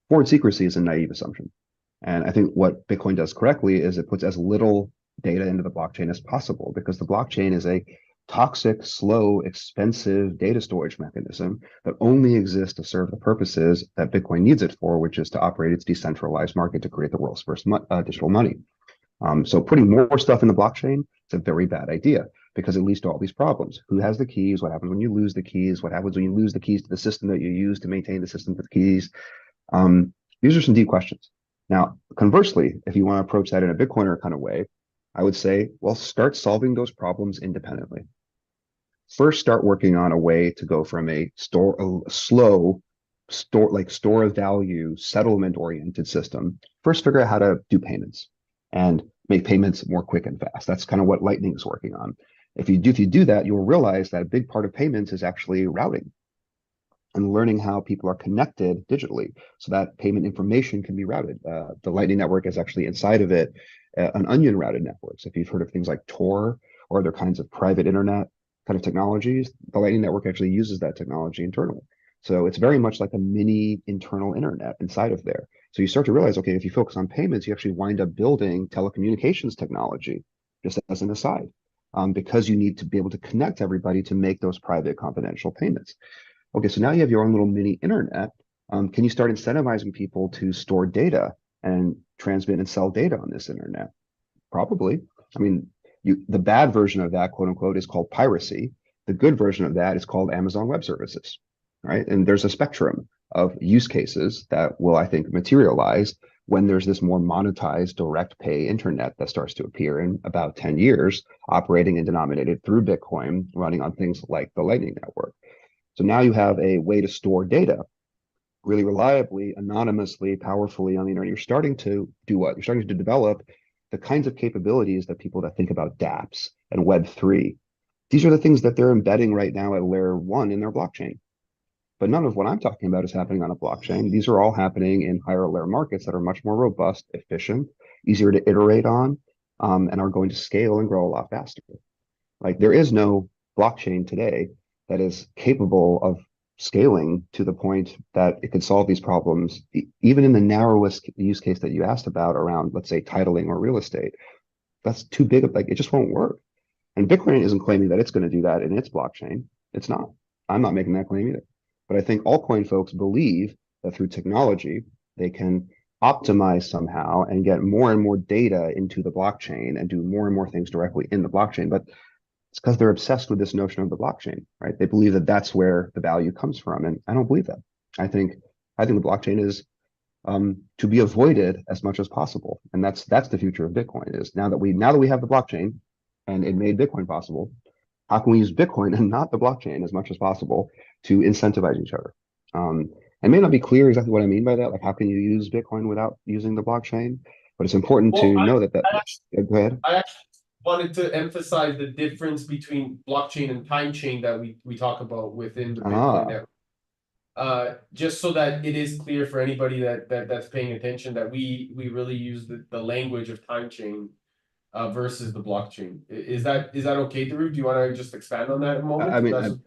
Forward secrecy is a naive assumption. And I think what Bitcoin does correctly is it puts as little data into the blockchain as possible, because the blockchain is a toxic, slow, expensive data storage mechanism that only exists to serve the purposes that Bitcoin needs it for, which is to operate its decentralized market to create the world's first digital money. So putting more stuff in the blockchain is a very bad idea, because it leads to all these problems. Who has the keys? What happens when you lose the keys? What happens when you lose the keys to the system that you use to maintain the system with keys? These are some deep questions. Now, conversely, if you want to approach that in a Bitcoiner kind of way, I would say, well, start solving those problems independently. First, start working on a way to go from a slow store of value, settlement-oriented system. First, figure out how to do payments and make payments more quick and fast. That's kind of what Lightning is working on. If you do that, you'll realize that a big part of payments is actually routing and learning how people are connected digitally so that payment information can be routed. The Lightning Network is actually inside of it an onion routed network. So if you've heard of things like Tor or other kinds of private internet kind of technologies, the Lightning Network actually uses that technology internally. So it's very much like a mini internal internet inside of there. So you start to realize, okay, if you focus on payments, you actually wind up building telecommunications technology, just as an aside, because you need to be able to connect everybody to make those private confidential payments. Okay, so now you have your own little mini internet. Can you start incentivizing people to store data and transmit and sell data on this internet? Probably. I mean, the bad version of that, quote unquote, is called piracy. The good version of that is called Amazon Web Services, right? And there's a spectrum of use cases that will, I think, materialize when there's this more monetized direct pay internet that starts to appear in about 10 years, operating and denominated through Bitcoin, running on things like the Lightning Network. So now you have a way to store data really reliably, anonymously, powerfully on the internet. You're starting to do what? You're starting to develop the kinds of capabilities that people that think about dApps and Web3. These are the things that they're embedding right now at layer 1 in their blockchain. But none of what I'm talking about is happening on a blockchain. These are all happening in higher layer markets that are much more robust, efficient, easier to iterate on, and are going to scale and grow a lot faster. Like there is no blockchain today that is capable of scaling to the point that it could solve these problems, even in the narrowest use case that you asked about around, let's say, titling or real estate. That's too big of, like, it just won't work. And Bitcoin isn't claiming that it's going to do that in its blockchain. It's not. I'm not making that claim either. But I think altcoin folks believe that through technology, they can optimize somehow and get more and more data into the blockchain and do more and more things directly in the blockchain. But it's because they're obsessed with this notion of the blockchain, right? They believe that that's where the value comes from, and I don't believe that. I think the blockchain is to be avoided as much as possible, and that's the future of Bitcoin. Is now that we have the blockchain, and it made Bitcoin possible. How can we use Bitcoin and not the blockchain as much as possible to incentivize each other? It may not be clear exactly what I mean by that. Like, how can you use Bitcoin without using the blockchain? But it's important to know that. Yeah, go ahead. I actually wanted to emphasize the difference between blockchain and time chain that we talk about within the Bitcoin network. Just so that it is clear for anybody that's paying attention that we really use the language of time chain versus the blockchain. Is that okay, Dhruv? Do you want to just expand on that a moment? I mean,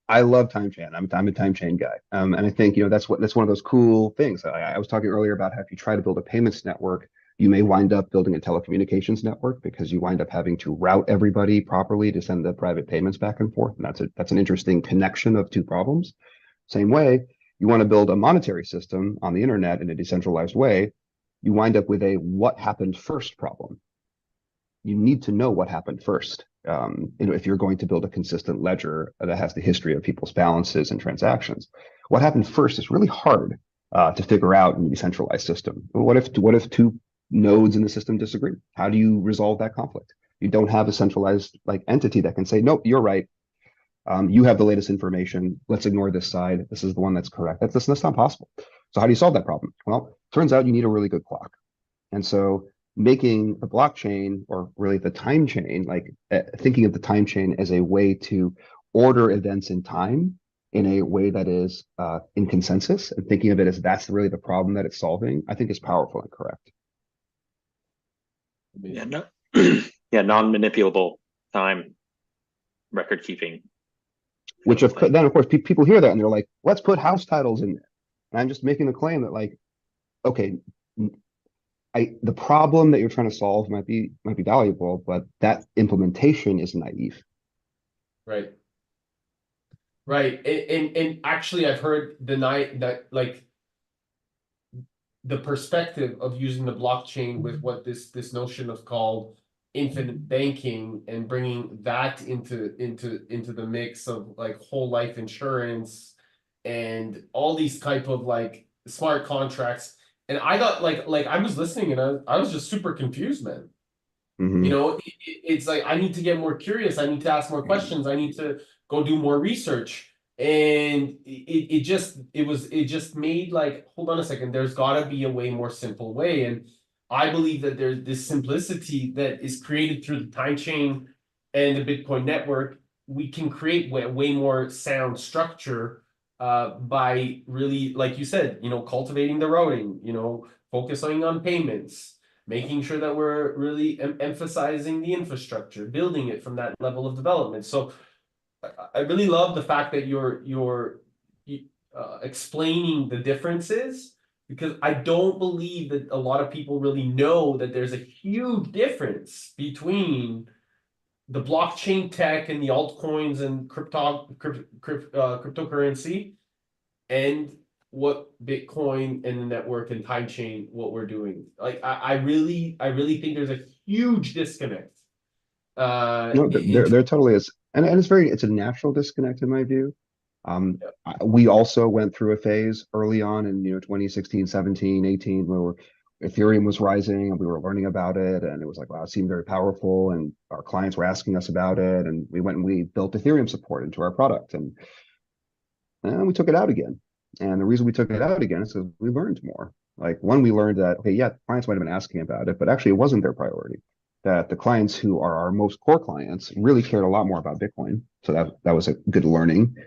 I love time chain. I'm a time chain guy, and I think that's one of those cool things. I was talking earlier about how if you try to build a payments network, you may wind up building a telecommunications network because you wind up having to route everybody properly to send the private payments back and forth, and that's an interesting connection of two problems. Same way, you want to build a monetary system on the internet in a decentralized way, you wind up with a what happened first problem. You need to know what happened first. If you're going to build a consistent ledger that has the history of people's balances and transactions, what happened first is really hard to figure out in a decentralized system. What if two nodes in the system disagree? How do you resolve that conflict? You don't have a centralized entity that can say, nope, you're right. You have the latest information. Let's ignore this side. This is the one that's correct. That's not possible. So how do you solve that problem? Well, turns out you need a really good clock. And so making the blockchain, or really the time chain, thinking of the time chain as a way to order events in time in a way that is in consensus, and thinking of it as that's really the problem that it's solving, I think is powerful and correct. Yeah, no, yeah, non-manipulable time record keeping. Which then of course people hear that and they're like, let's put house titles in there. And I'm just making the claim that okay, the problem that you're trying to solve might be valuable, but that implementation is naive. Right. And actually I've heard that the perspective of using the blockchain with what this notion of called infinite banking and bringing that into the mix of whole life insurance and all these type of smart contracts. And I got I was listening and I was just super confused, man. Mm-hmm. It's like I need to get more curious. I need to ask more questions. I need to go do more research. And it just made hold on a second, there's got to be a way more simple way. And I believe that there's this simplicity that is created through the time chain and the Bitcoin network. We can create way more sound structure by really, like you said, cultivating the routing, focusing on payments, making sure that we're really emphasizing the infrastructure, building it from that level of development. So I really love the fact that you're explaining the differences, because I don't believe that a lot of people really know that there's a huge difference between the blockchain tech and the altcoins and cryptocurrency, and what Bitcoin and the network and time chain, what we're doing. Like I really think there's a huge disconnect. No, In there totally is, and it's a natural disconnect in my view. We also went through a phase early on in 2016, 17, 18, where Ethereum was rising and we were learning about it, and it was like, wow, it seemed very powerful, and our clients were asking us about it, and we went and we built Ethereum support into our product, and we took it out again. And the reason we took it out again is because we learned more. Like, one, we learned that, okay, yeah, clients might have been asking about it, but actually it wasn't their priority. That the clients who are our most core clients really cared a lot more about Bitcoin. So that was a good learning.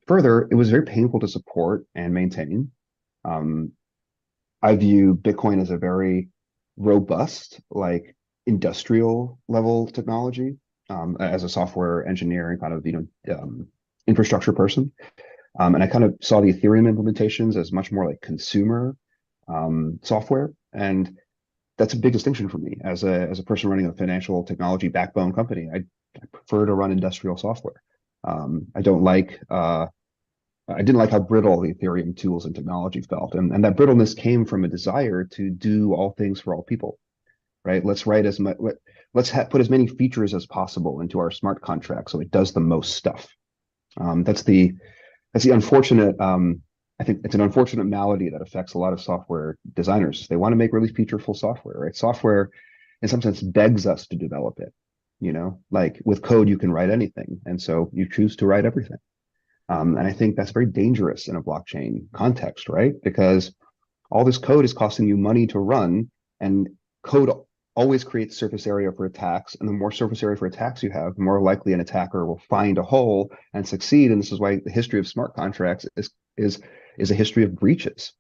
Further, it was very painful to support and maintain. I view Bitcoin as a very robust, like, industrial level technology, as a software engineer and kind of infrastructure person. And I kind of saw the Ethereum implementations as much more like consumer software. And that's a big distinction for me as a person running a financial technology backbone company. I prefer to run industrial software. I don't like I didn't like how brittle the Ethereum tools and technology felt, and that brittleness came from a desire to do all things for all people, right? Let's write as much. Put as many features as possible into our smart contract so it does the most stuff. That's the unfortunate. I think it's an unfortunate malady that affects a lot of software designers. They want to make really featureful software, right? Software, in some sense, begs us to develop it. Like with code, you can write anything, and so you choose to write everything. And I think that's very dangerous in a blockchain context, right? Because all this code is costing you money to run, and code always creates surface area for attacks. And the more surface area for attacks you have, the more likely an attacker will find a hole and succeed. And this is why the history of smart contracts is a history of breaches.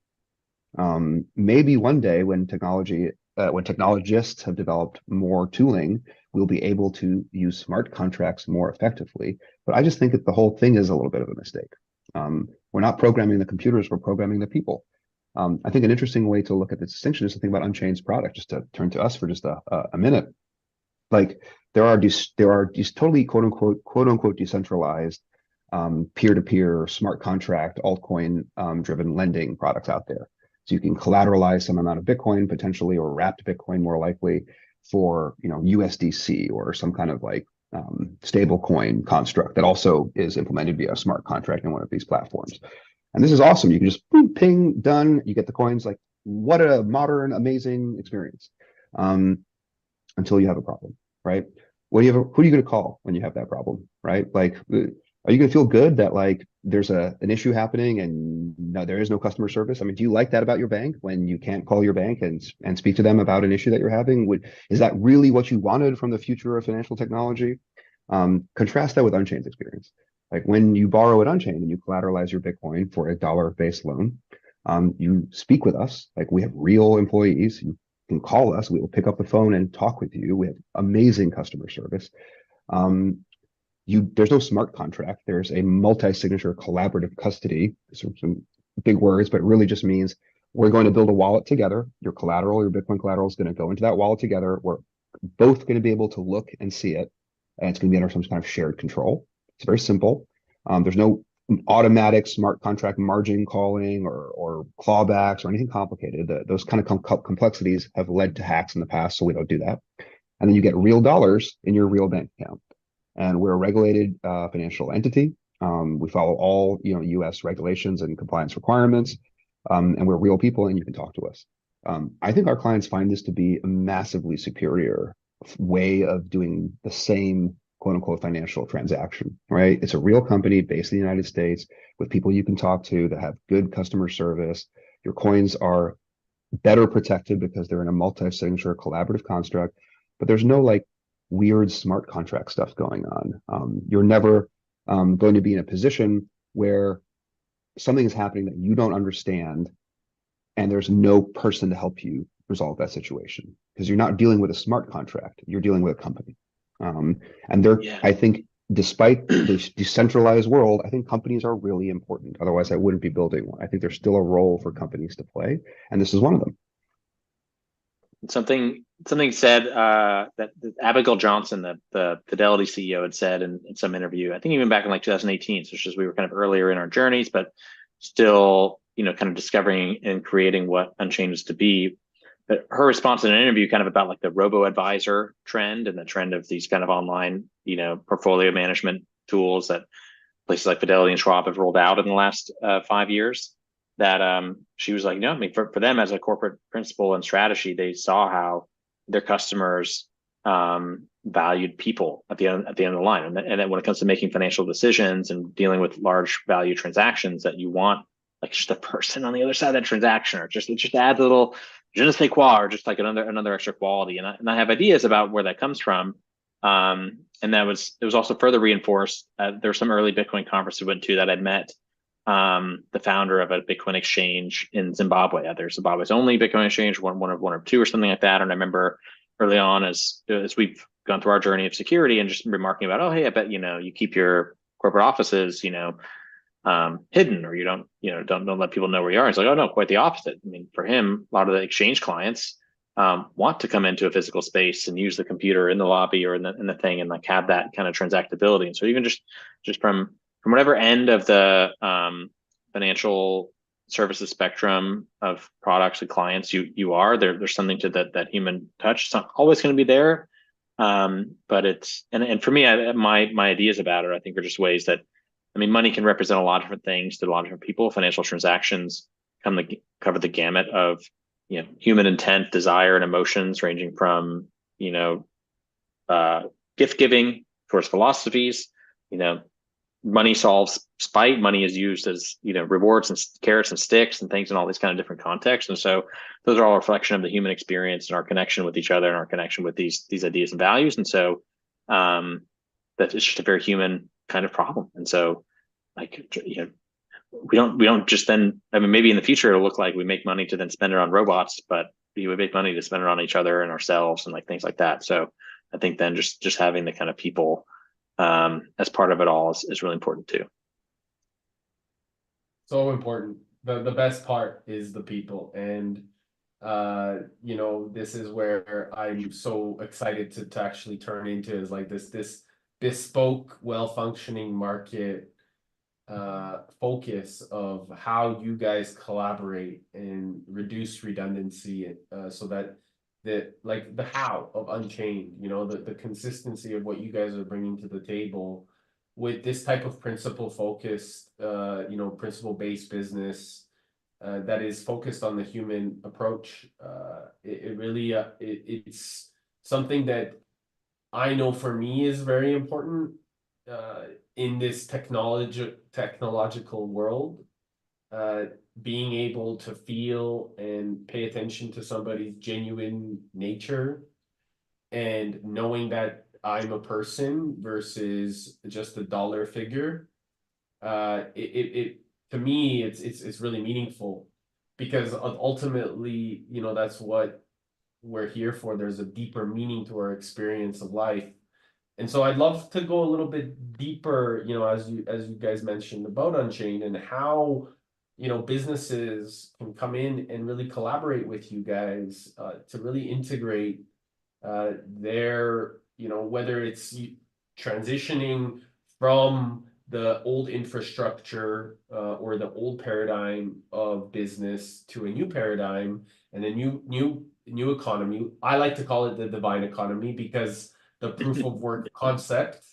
Maybe one day when technologists have developed more tooling, we'll be able to use smart contracts more effectively. But I just think that the whole thing is a little bit of a mistake. We're not programming the computers, we're programming the people. I think an interesting way to look at the distinction is to think about Unchained's product, just to turn to us for just a minute. Like, there are these totally quote unquote decentralized peer-to-peer smart contract altcoin driven lending products out there. So you can collateralize some amount of Bitcoin potentially, or wrapped Bitcoin more likely, for USDC or some kind of like stable coin construct that also is implemented via a smart contract in one of these platforms. And this is awesome. You can just boom, ping, done. You get the coins. Like, what a modern, amazing experience. Until you have a problem, right? Who are you going to call when you have that problem, right? Like, are you going to feel good that, like, there's an issue happening and no, there is no customer service? I mean, do you like that about your bank, when you can't call your bank and speak to them about an issue that you're having? Is that really what you wanted from the future of financial technology? Contrast that with Unchained's experience. Like, when you borrow at Unchained and you collateralize your Bitcoin for a dollar-based loan, you speak with us. Like, we have real employees. You can call us. We will pick up the phone and talk with you. We have amazing customer service. There's no smart contract. There's a multi-signature collaborative custody. Some big words, but it really just means we're going to build a wallet together. Your Bitcoin collateral is going to go into that wallet together. We're both going to be able to look and see it, and it's going to be under some kind of shared control. It's very simple. There's no automatic smart contract margin calling or clawbacks or anything complicated. Those kind of complexities have led to hacks in the past, so we don't do that. And then you get real dollars in your real bank account. And we're a regulated financial entity. We follow all U.S. regulations and compliance requirements, and we're real people, and you can talk to us. I think our clients find this to be a massively superior way of doing the same quote unquote financial transaction, right? It's a real company based in the United States with people you can talk to that have good customer service. Your coins are better protected because they're in a multi-signature collaborative construct, but there's no like weird smart contract stuff going on. You're never going to be in a position where something is happening that you don't understand and there's no person to help you resolve that situation because you're not dealing with a smart contract, you're dealing with a company. And they're, Yeah. I think, despite this decentralized world, I think companies are really important. Otherwise, I wouldn't be building one. I think there's still a role for companies to play, and this is one of them. Something said that Abigail Johnson, the Fidelity CEO, had said in some interview, I think even back in like 2018, so it's just we were kind of earlier in our journeys, but still, kind of discovering and creating what Unchained is to be. But her response in an interview kind of about like the robo-advisor trend and the trend of these kind of online, portfolio management tools that places like Fidelity and Schwab have rolled out in the last 5 years. That she was like, no, I mean, for them as a corporate principle and strategy, they saw how their customers valued people at the end of the line, and then when it comes to making financial decisions and dealing with large value transactions, that you want like just a person on the other side of that transaction, or just add a little je ne sais quoi, or just like another extra quality. And I have ideas about where that comes from. And it was also further reinforced. There were some early Bitcoin conferences we went to that I'd met the founder of a Bitcoin exchange in Zimbabwe. There's Zimbabwe's only Bitcoin exchange, one or two or something like that. And I remember early on, as we've gone through our journey of security, and just remarking about, oh, hey, I bet you keep your corporate offices hidden, or you don't let people know where you are. It's like, oh no, quite the opposite. I mean, for him, a lot of the exchange clients want to come into a physical space and use the computer in the lobby or in the thing, and like have that kind of transactability. And so even just from whatever end of the financial services spectrum of products and clients you are, there's something to that human touch. It's not always going to be there, but it's and for me, my ideas about it, I think, are just ways that, I mean, money can represent a lot of different things to a lot of different people. Financial transactions cover the gamut of human intent, desire, and emotions, ranging from gift giving towards philosophies. Money solves spite. Money is used as rewards and carrots and sticks and things in all these kind of different contexts. And so those are all a reflection of the human experience and our connection with each other and our connection with these ideas and values. And so that is just a very human kind of problem. And so like we don't just then, I mean, maybe in the future it'll look like we make money to then spend it on robots, but we would make money to spend it on each other and ourselves and like things like that. So I think then just having the kind of people as part of it all is really important too. So important. The best part is the people. And this is where I'm so excited to actually turn into, is like this bespoke, well-functioning market focus of how you guys collaborate and reduce redundancy, so that like the how of Unchained, the consistency of what you guys are bringing to the table with this type of principle focused, principle based business that is focused on the human approach. It really it's something that I know for me is very important in this technological world. Being able to feel and pay attention to somebody's genuine nature, and knowing that I'm a person versus just a dollar figure. It to me, it's really meaningful, because ultimately, that's what we're here for. There's a deeper meaning to our experience of life. And so I'd love to go a little bit deeper, as you guys mentioned about Unchained, and how, businesses can come in and really collaborate with you guys to really integrate their, whether it's transitioning from the old infrastructure or the old paradigm of business to a new paradigm and a new economy. I like to call it the divine economy, because the proof of work concept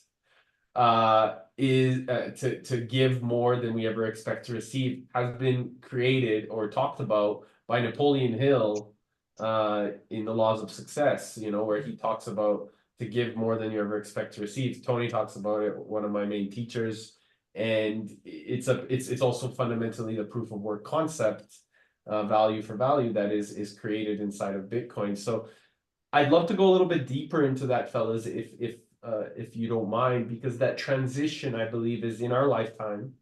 is to give more than we ever expect to receive, has been created or talked about by Napoleon Hill in the Laws of Success, where he talks about to give more than you ever expect to receive. Tony talks about it, one of my main teachers, and it's also fundamentally the proof of work concept, value for value, that is created inside of Bitcoin. So I'd love to go a little bit deeper into that, fellas, if you don't mind, because that transition, I believe, is in our lifetime.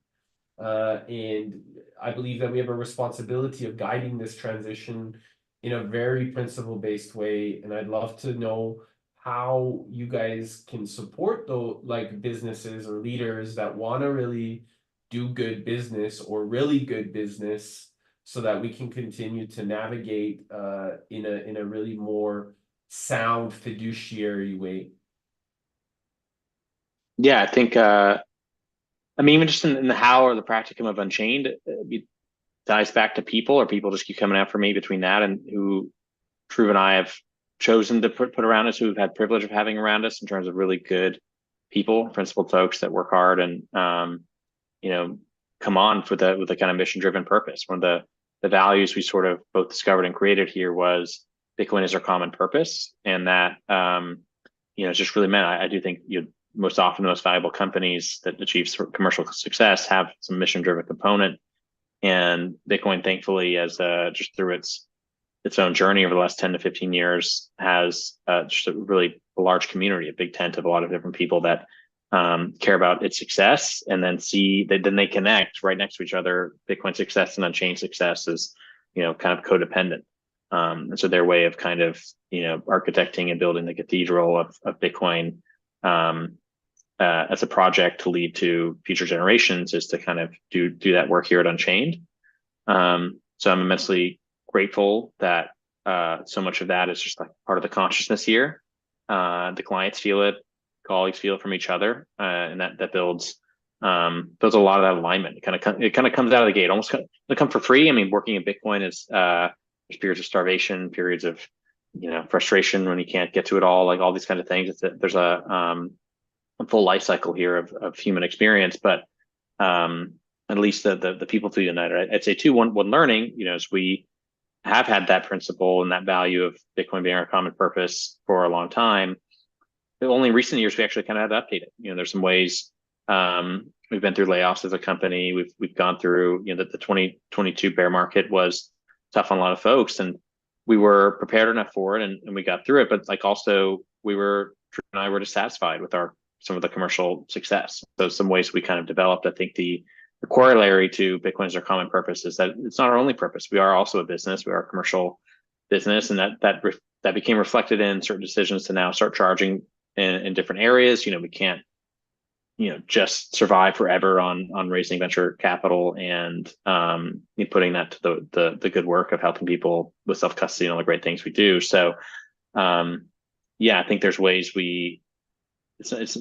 And I believe that we have a responsibility of guiding this transition in a very principle-based way, and I'd love to know how you guys can support those like businesses or leaders that want to really do good business or really good business so that we can continue to navigate in a really more sound fiduciary way. Yeah, I think I mean, even just in the how or the practicum of Unchained, it ties back to people, or people just keep coming after me between that and who Dhruv and I have chosen to put around us, who we've had privilege of having around us in terms of really good people, principled folks that work hard and you know, come on with the kind of mission driven purpose. One of the values we sort of both discovered and created here was Bitcoin is our common purpose, and that you know, it's just really meant. I do think most often the most valuable companies that achieve commercial success have some mission driven component, and Bitcoin, thankfully, as just through its own journey over the last 10 to 15 years, has just a really large community, a big tent of a lot of different people that care about its success, and then then they connect right next to each other. Bitcoin success and Unchained success is, you know, kind of codependent. And so their way of kind of, you know, architecting and building the cathedral of Bitcoin as a project to lead to future generations is to kind of do that work here at Unchained. So I'm immensely grateful that so much of that is just like part of the consciousness here. The clients feel it, colleagues feel it from each other, and that builds a lot of that alignment. It kind of comes out of the gate, almost to come for free. I mean, working in Bitcoin is there's periods of starvation, periods of, you know, frustration when you can't get to it all, like all these kind of things. There's a full life cycle here of human experience, but at least the people feel united. I'd say too, one learning, you know, is we have had that principle and that value of Bitcoin being our common purpose for a long time. But only in recent years we actually kind of had to update it. You know, there's some ways we've been through layoffs as a company. We've gone through, you know, the 2022 bear market was tough on a lot of folks, and we were prepared enough for it, and we got through it. But like also Dhruv and I were dissatisfied with some of the commercial success. So some ways we kind of developed, I think the corollary to Bitcoin as our common purpose is that it's not our only purpose. We are also a business. We are a commercial business, and that became reflected in certain decisions to now start charging in different areas. You know, we can't, you know, just survive forever on raising venture capital and putting that to the good work of helping people with self custody and all the great things we do. So yeah, I think there's ways it's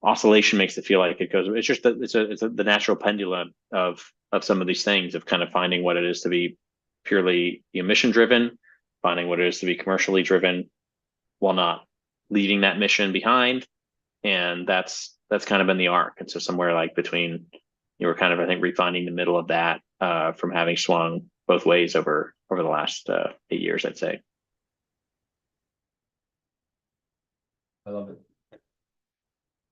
oscillation makes it feel like it goes. It's just the natural pendulum of some of these things, of kind of finding what it is to be purely, you know, mission driven, finding what it is to be commercially driven, while not leaving that mission behind. And that's kind of been the arc. And so somewhere like between, you know, we're kind of, I think, refining the middle of that from having swung both ways over the last 8 years, I'd say. I love it.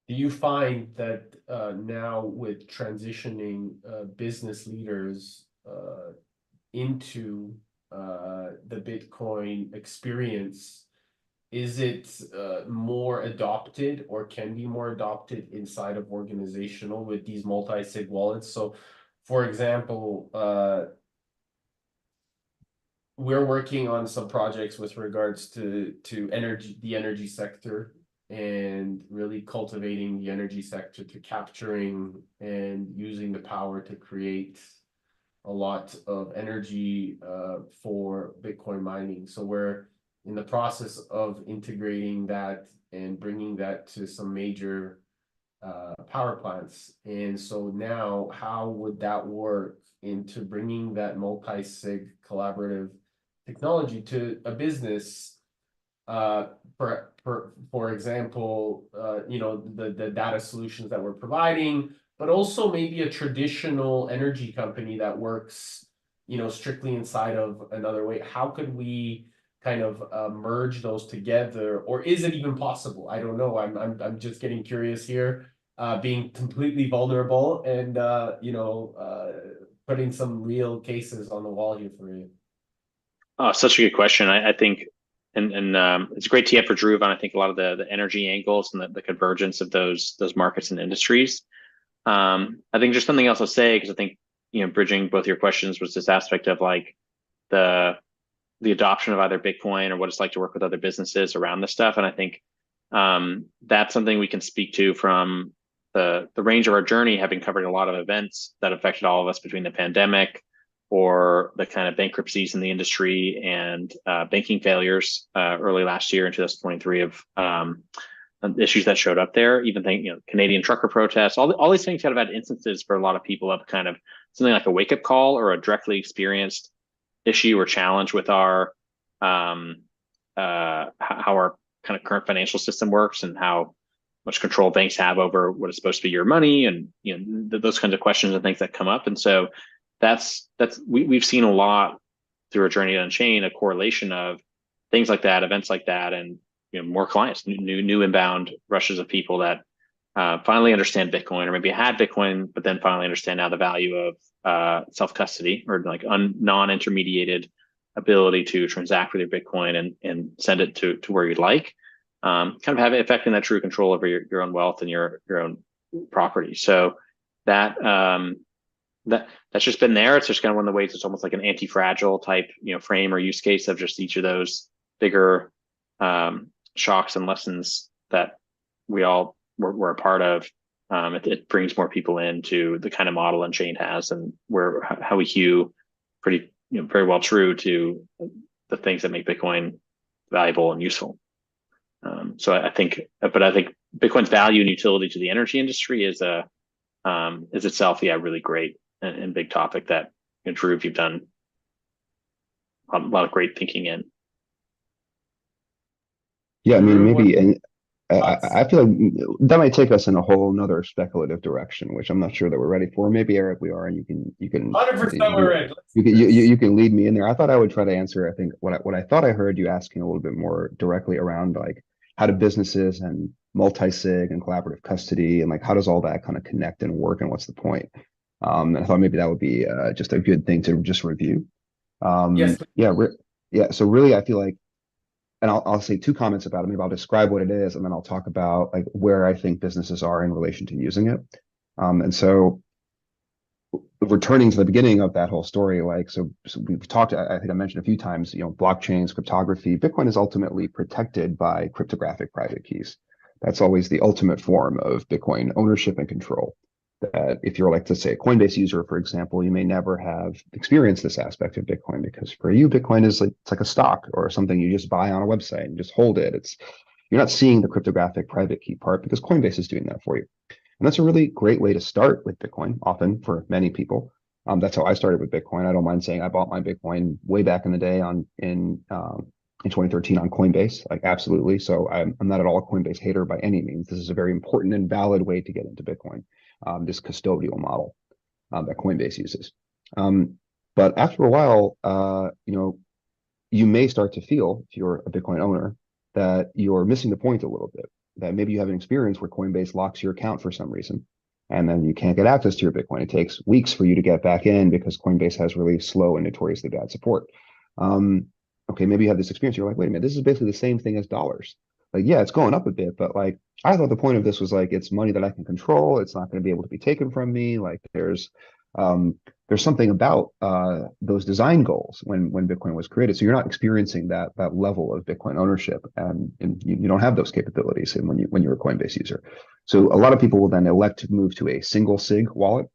Do you find that now with transitioning business leaders into the Bitcoin experience, is it more adopted or can be more adopted inside of organizational with these multi-sig wallets? So, for example, we're working on some projects with regards to the energy sector, and really cultivating the energy sector to capturing and using the power to create a lot of energy for Bitcoin mining. So we're in the process of integrating that and bringing that to some major power plants. And so now, how would that work into bringing that multi-sig collaborative technology to a business? For example, you know, the data solutions that we're providing, but also maybe a traditional energy company that works, you know, strictly inside of another way. How could we kind of merge those together, or is it even possible? I don't know. I'm just getting curious here, being completely vulnerable and you know, putting some real cases on the wall here for you. Oh, such a good question. I think. And it's a great tee up for Dhruv on, I think, a lot of the energy angles and the convergence of those markets and industries. I think just something else I'll say, because I think, you know, bridging both your questions was this aspect of like the the adoption of either Bitcoin or what it's like to work with other businesses around this stuff. And I think that's something we can speak to from the range of our journey, having covered a lot of events that affected all of us between the pandemic or the kind of bankruptcies in the industry and banking failures early last year in 2023 of issues that showed up there. Even Canadian trucker protests, all these things kind of had instances for a lot of people of kind of something like a wake up call or a directly experienced issue or challenge with our how our kind of current financial system works and how much control banks have over what is supposed to be your money, and those kinds of questions and things that come up. And so we've seen a lot through our journey at Unchained, a correlation of things like that, events like that, and more clients, new inbound rushes of people that finally understand Bitcoin, or maybe had Bitcoin, but then finally understand now the value of self-custody, or like non-intermediated ability to transact with your Bitcoin and send it to where you'd like, kind of have it affecting that true control over your own wealth and your own property. So that's just been there. It's just kind of one of the ways. It's almost like an anti-fragile type frame or use case of just each of those bigger shocks and lessons that we all were a part of. It brings more people into the kind of model Unchained has, and how we hew pretty very well true to the things that make Bitcoin valuable and useful. So I think Bitcoin's value and utility to the energy industry is itself, really great and big topic that Dhruv, you've done a lot of great thinking in. Yeah, I mean, maybe, and I feel like that might take us in a whole nother speculative direction, which I'm not sure that we're ready for. Maybe, Eric, we are, and you can 100% we're ready. You can lead me in there. I thought I would try to answer, I think what I thought I heard you asking a little bit more directly around, like, how do businesses and multi-sig and collaborative custody, and like how does all that kind of connect and work, and what's the point? And I thought maybe that would be just a good thing to just review. Yes. Yeah. So really, I feel like, and I'll say two comments about it. Maybe I'll describe what it is, and then I'll talk about like where I think businesses are in relation to using it. And so returning to the beginning of that whole story, like, so we've talked, I think I mentioned a few times, blockchains, cryptography. Bitcoin is ultimately protected by cryptographic private keys. That's always the ultimate form of Bitcoin ownership and control. That if you're, like, to say, a Coinbase user, for example, you may never have experienced this aspect of Bitcoin, because for you, Bitcoin is like, it's like a stock or something you just buy on a website and just hold it. You're not seeing the cryptographic private key part, because Coinbase is doing that for you. And that's a really great way to start with Bitcoin, often for many people. That's how I started with Bitcoin. I don't mind saying I bought my Bitcoin way back in the day in 2013 on Coinbase, like, absolutely. So I'm not at all a Coinbase hater by any means. This is a very important and valid way to get into Bitcoin, this custodial model that Coinbase uses. But after a while, you may start to feel, if you're a Bitcoin owner, that you're missing the point a little bit. That maybe you have an experience where Coinbase locks your account for some reason, and then you can't get access to your Bitcoin. It takes weeks for you to get back in because Coinbase has really slow and notoriously bad support. Okay, maybe you have this experience. You're like, wait a minute, this is basically the same thing as dollars. Like, yeah, it's going up a bit, but like, I thought the point of this was like, it's money that I can control. It's not going to be able to be taken from me. Like, there's something about those design goals when Bitcoin was created. So you're not experiencing that level of Bitcoin ownership, and you don't have those capabilities when you're a Coinbase user. So a lot of people will then elect to move to a single sig wallet,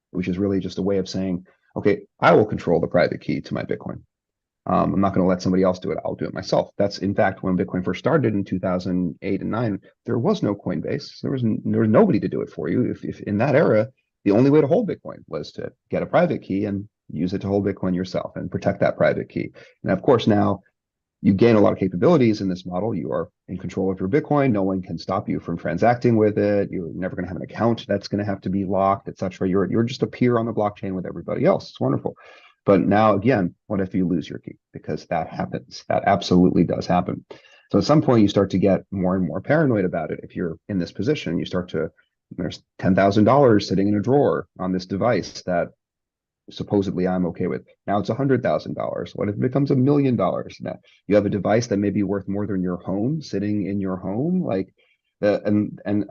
which is really just a way of saying, okay, I will control the private key to my Bitcoin. I'm not going to let somebody else do it. I'll do it myself. That's, in fact, when Bitcoin first started in 2008 and 9, there was no Coinbase. There was nobody to do it for you. If in that era, the only way to hold Bitcoin was to get a private key and use it to hold Bitcoin yourself and protect that private key. And of course, now you gain a lot of capabilities in this model. You are in control of your Bitcoin. No one can stop you from transacting with it. You're never going to have an account that's going to have to be locked, etc. You're just a peer on the blockchain with everybody else. It's wonderful. But now, again, what if you lose your key? Because that happens. That absolutely does happen. So at some point, you start to get more and more paranoid about it. If you're in this position, there's $10,000 sitting in a drawer on this device that supposedly I'm okay with. Now it's $100,000. What if it becomes $1 million? Now you have a device that may be worth more than your home sitting in your home. Like, and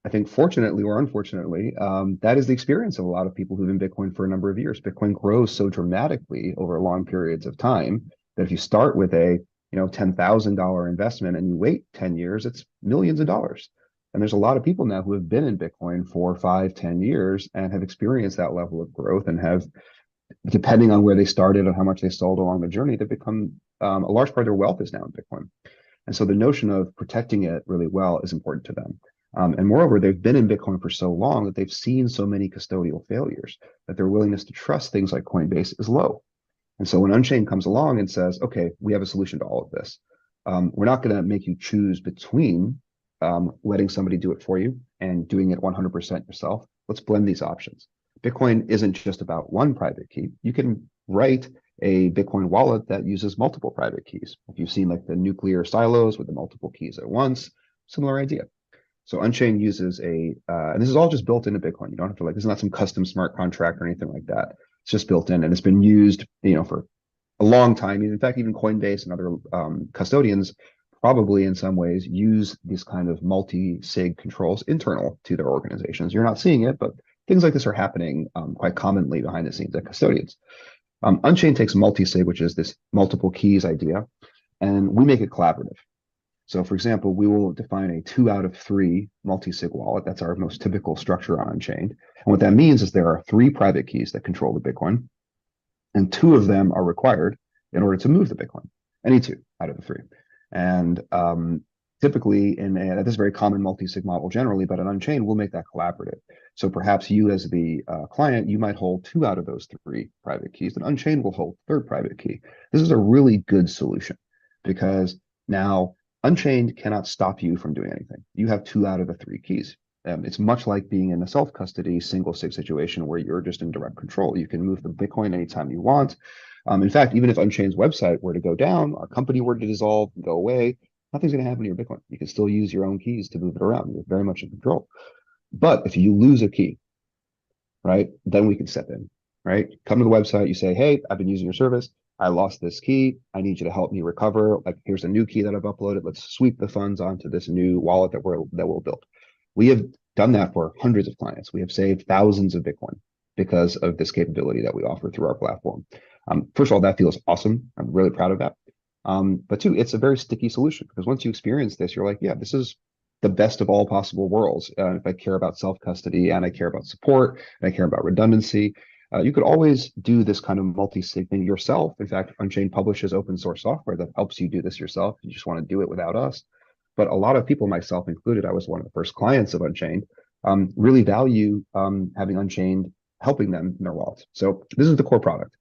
I think fortunately or unfortunately, that is the experience of a lot of people who've been Bitcoin for a number of years. Bitcoin grows so dramatically over long periods of time that if you start with a $10,000 investment and you wait 10 years, it's millions of dollars. And there's a lot of people now who have been in Bitcoin for 5, 10 years and have experienced that level of growth and have, depending on where they started and how much they sold along the journey, they've become a large part of their wealth is now in Bitcoin. And so the notion of protecting it really well is important to them. And moreover, they've been in Bitcoin for so long that they've seen so many custodial failures that their willingness to trust things like Coinbase is low. And so when Unchained comes along and says, okay, we have a solution to all of this, we're not going to make you choose between letting somebody do it for you and doing it 100% yourself. Let's blend these options. Bitcoin isn't just about one private key. You can write a Bitcoin wallet that uses multiple private keys. If you've seen like the nuclear silos with the multiple keys at once, similar idea. So Unchained uses and this is all just built into Bitcoin. You don't have to this is not some custom smart contract or anything like that. It's just built in and it's been used, for a long time. In fact, even Coinbase and other custodians probably in some ways use this kind of multi-sig controls internal to their organizations. You're not seeing it, but things like this are happening quite commonly behind the scenes at custodians. Unchained takes multi-sig, which is this multiple keys idea, and we make it collaborative. So for example, we will define a 2 out of 3 multi-sig wallet. That's our most typical structure on Unchained. And what that means is there are 3 private keys that control the Bitcoin, and 2 of them are required in order to move the Bitcoin, any 2 out of the 3. And typically this is a very common multi-sig model generally, but on Unchained, we'll make that collaborative. So perhaps you as the client, you might hold 2 out of those 3 private keys, and Unchained will hold the 3rd private key. This is a really good solution because now Unchained cannot stop you from doing anything. You have 2 out of the 3 keys. It's much like being in a self-custody single sig situation where you're just in direct control. You can move the Bitcoin anytime you want. In fact, even if Unchained's website were to go down, our company were to dissolve and go away, nothing's going to happen to your Bitcoin. You can still use your own keys to move it around. You're very much in control. But if you lose a key, right, then we can step in, right? Come to the website, you say, hey, I've been using your service. I lost this key. I need you to help me recover. Like, here's a new key that I've uploaded. Let's sweep the funds onto this new wallet that we'll build. We have done that for hundreds of clients. We have saved thousands of Bitcoin because of this capability that we offer through our platform. First of all, that feels awesome. I'm really proud of that. But 2, it's a very sticky solution because once you experience this, you're like, yeah, this is the best of all possible worlds. If I care about self-custody and I care about support and I care about redundancy, you could always do this kind of multi-sig thing yourself. In fact, Unchained publishes open source software that helps you do this yourself. You just want to do it without us. But a lot of people, myself included, I was one of the first clients of Unchained, really value having Unchained helping them in their wallets. So this is the core product.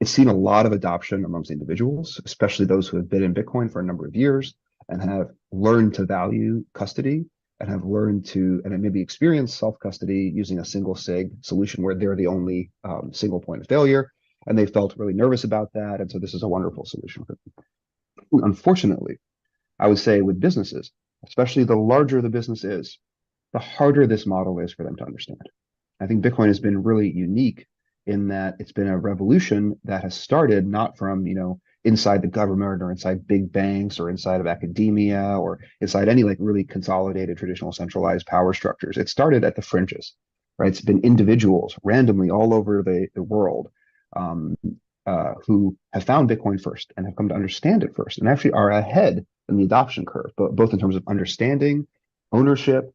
It's seen a lot of adoption amongst individuals, especially those who have been in Bitcoin for a number of years and have learned to value custody and have learned to, and maybe experience self-custody using a single sig solution where they're the only single point of failure. And they felt really nervous about that. And so this is a wonderful solution for them. Unfortunately, I would say with businesses, especially the larger the business is, the harder this model is for them to understand. I think Bitcoin has been really unique in that it's been a revolution that has started not from, inside the government or inside big banks or inside of academia or inside any like really consolidated traditional centralized power structures. It started at the fringes, right? It's been individuals randomly all over the world who have found Bitcoin first and have come to understand it first and actually are ahead in the adoption curve, but both in terms of understanding, ownership,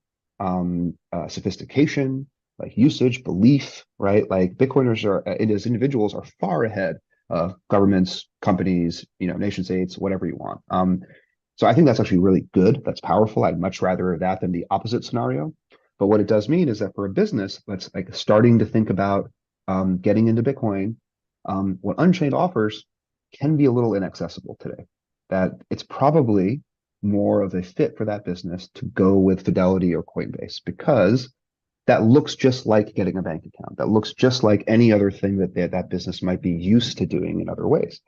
sophistication, like usage, belief, right? Like Bitcoiners as individuals are far ahead of governments, companies, nation states, whatever you want. So I think that's actually really good. That's powerful. I'd much rather that than the opposite scenario. But what it does mean is that for a business that's like starting to think about getting into Bitcoin, what Unchained offers can be a little inaccessible today. That it's probably more of a fit for that business to go with Fidelity or Coinbase because that looks just like getting a bank account. That looks just like any other thing that business might be used to doing in other ways.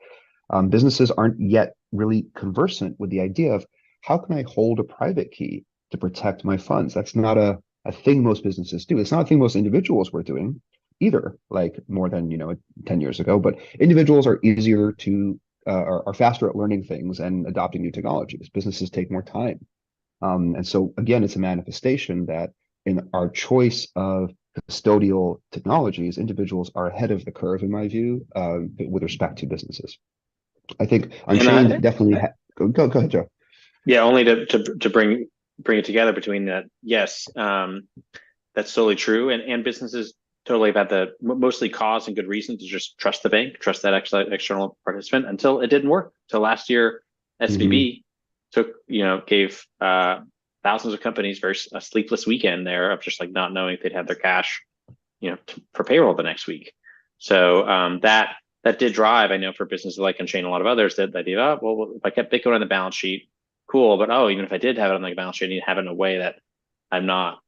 Businesses aren't yet really conversant with the idea of how can I hold a private key to protect my funds? That's not a thing most businesses do. It's not a thing most individuals were doing either, like more than 10 years ago. But individuals are easier to are faster at learning things and adopting new technologies. Businesses take more time. And so again, it's a manifestation that in our choice of custodial technologies, individuals are ahead of the curve, in my view, with respect to businesses. I think And Unchained definitely go ahead, Joe. yeah, only to bring it together between that. Yes, that's totally true. And businesses totally have had the mostly cause and good reason to just trust the bank, trust that external participant until it didn't work. So last year, SVB gave thousands of companies a sleepless weekend there of just like not knowing if they'd have their cash, for payroll the next week. So that did drive, I know, for businesses like Unchained, a lot of others, that the idea of, well, if I kept Bitcoin on the balance sheet, cool. But even if I did have it on the balance sheet, I need to have it in a way that I'm not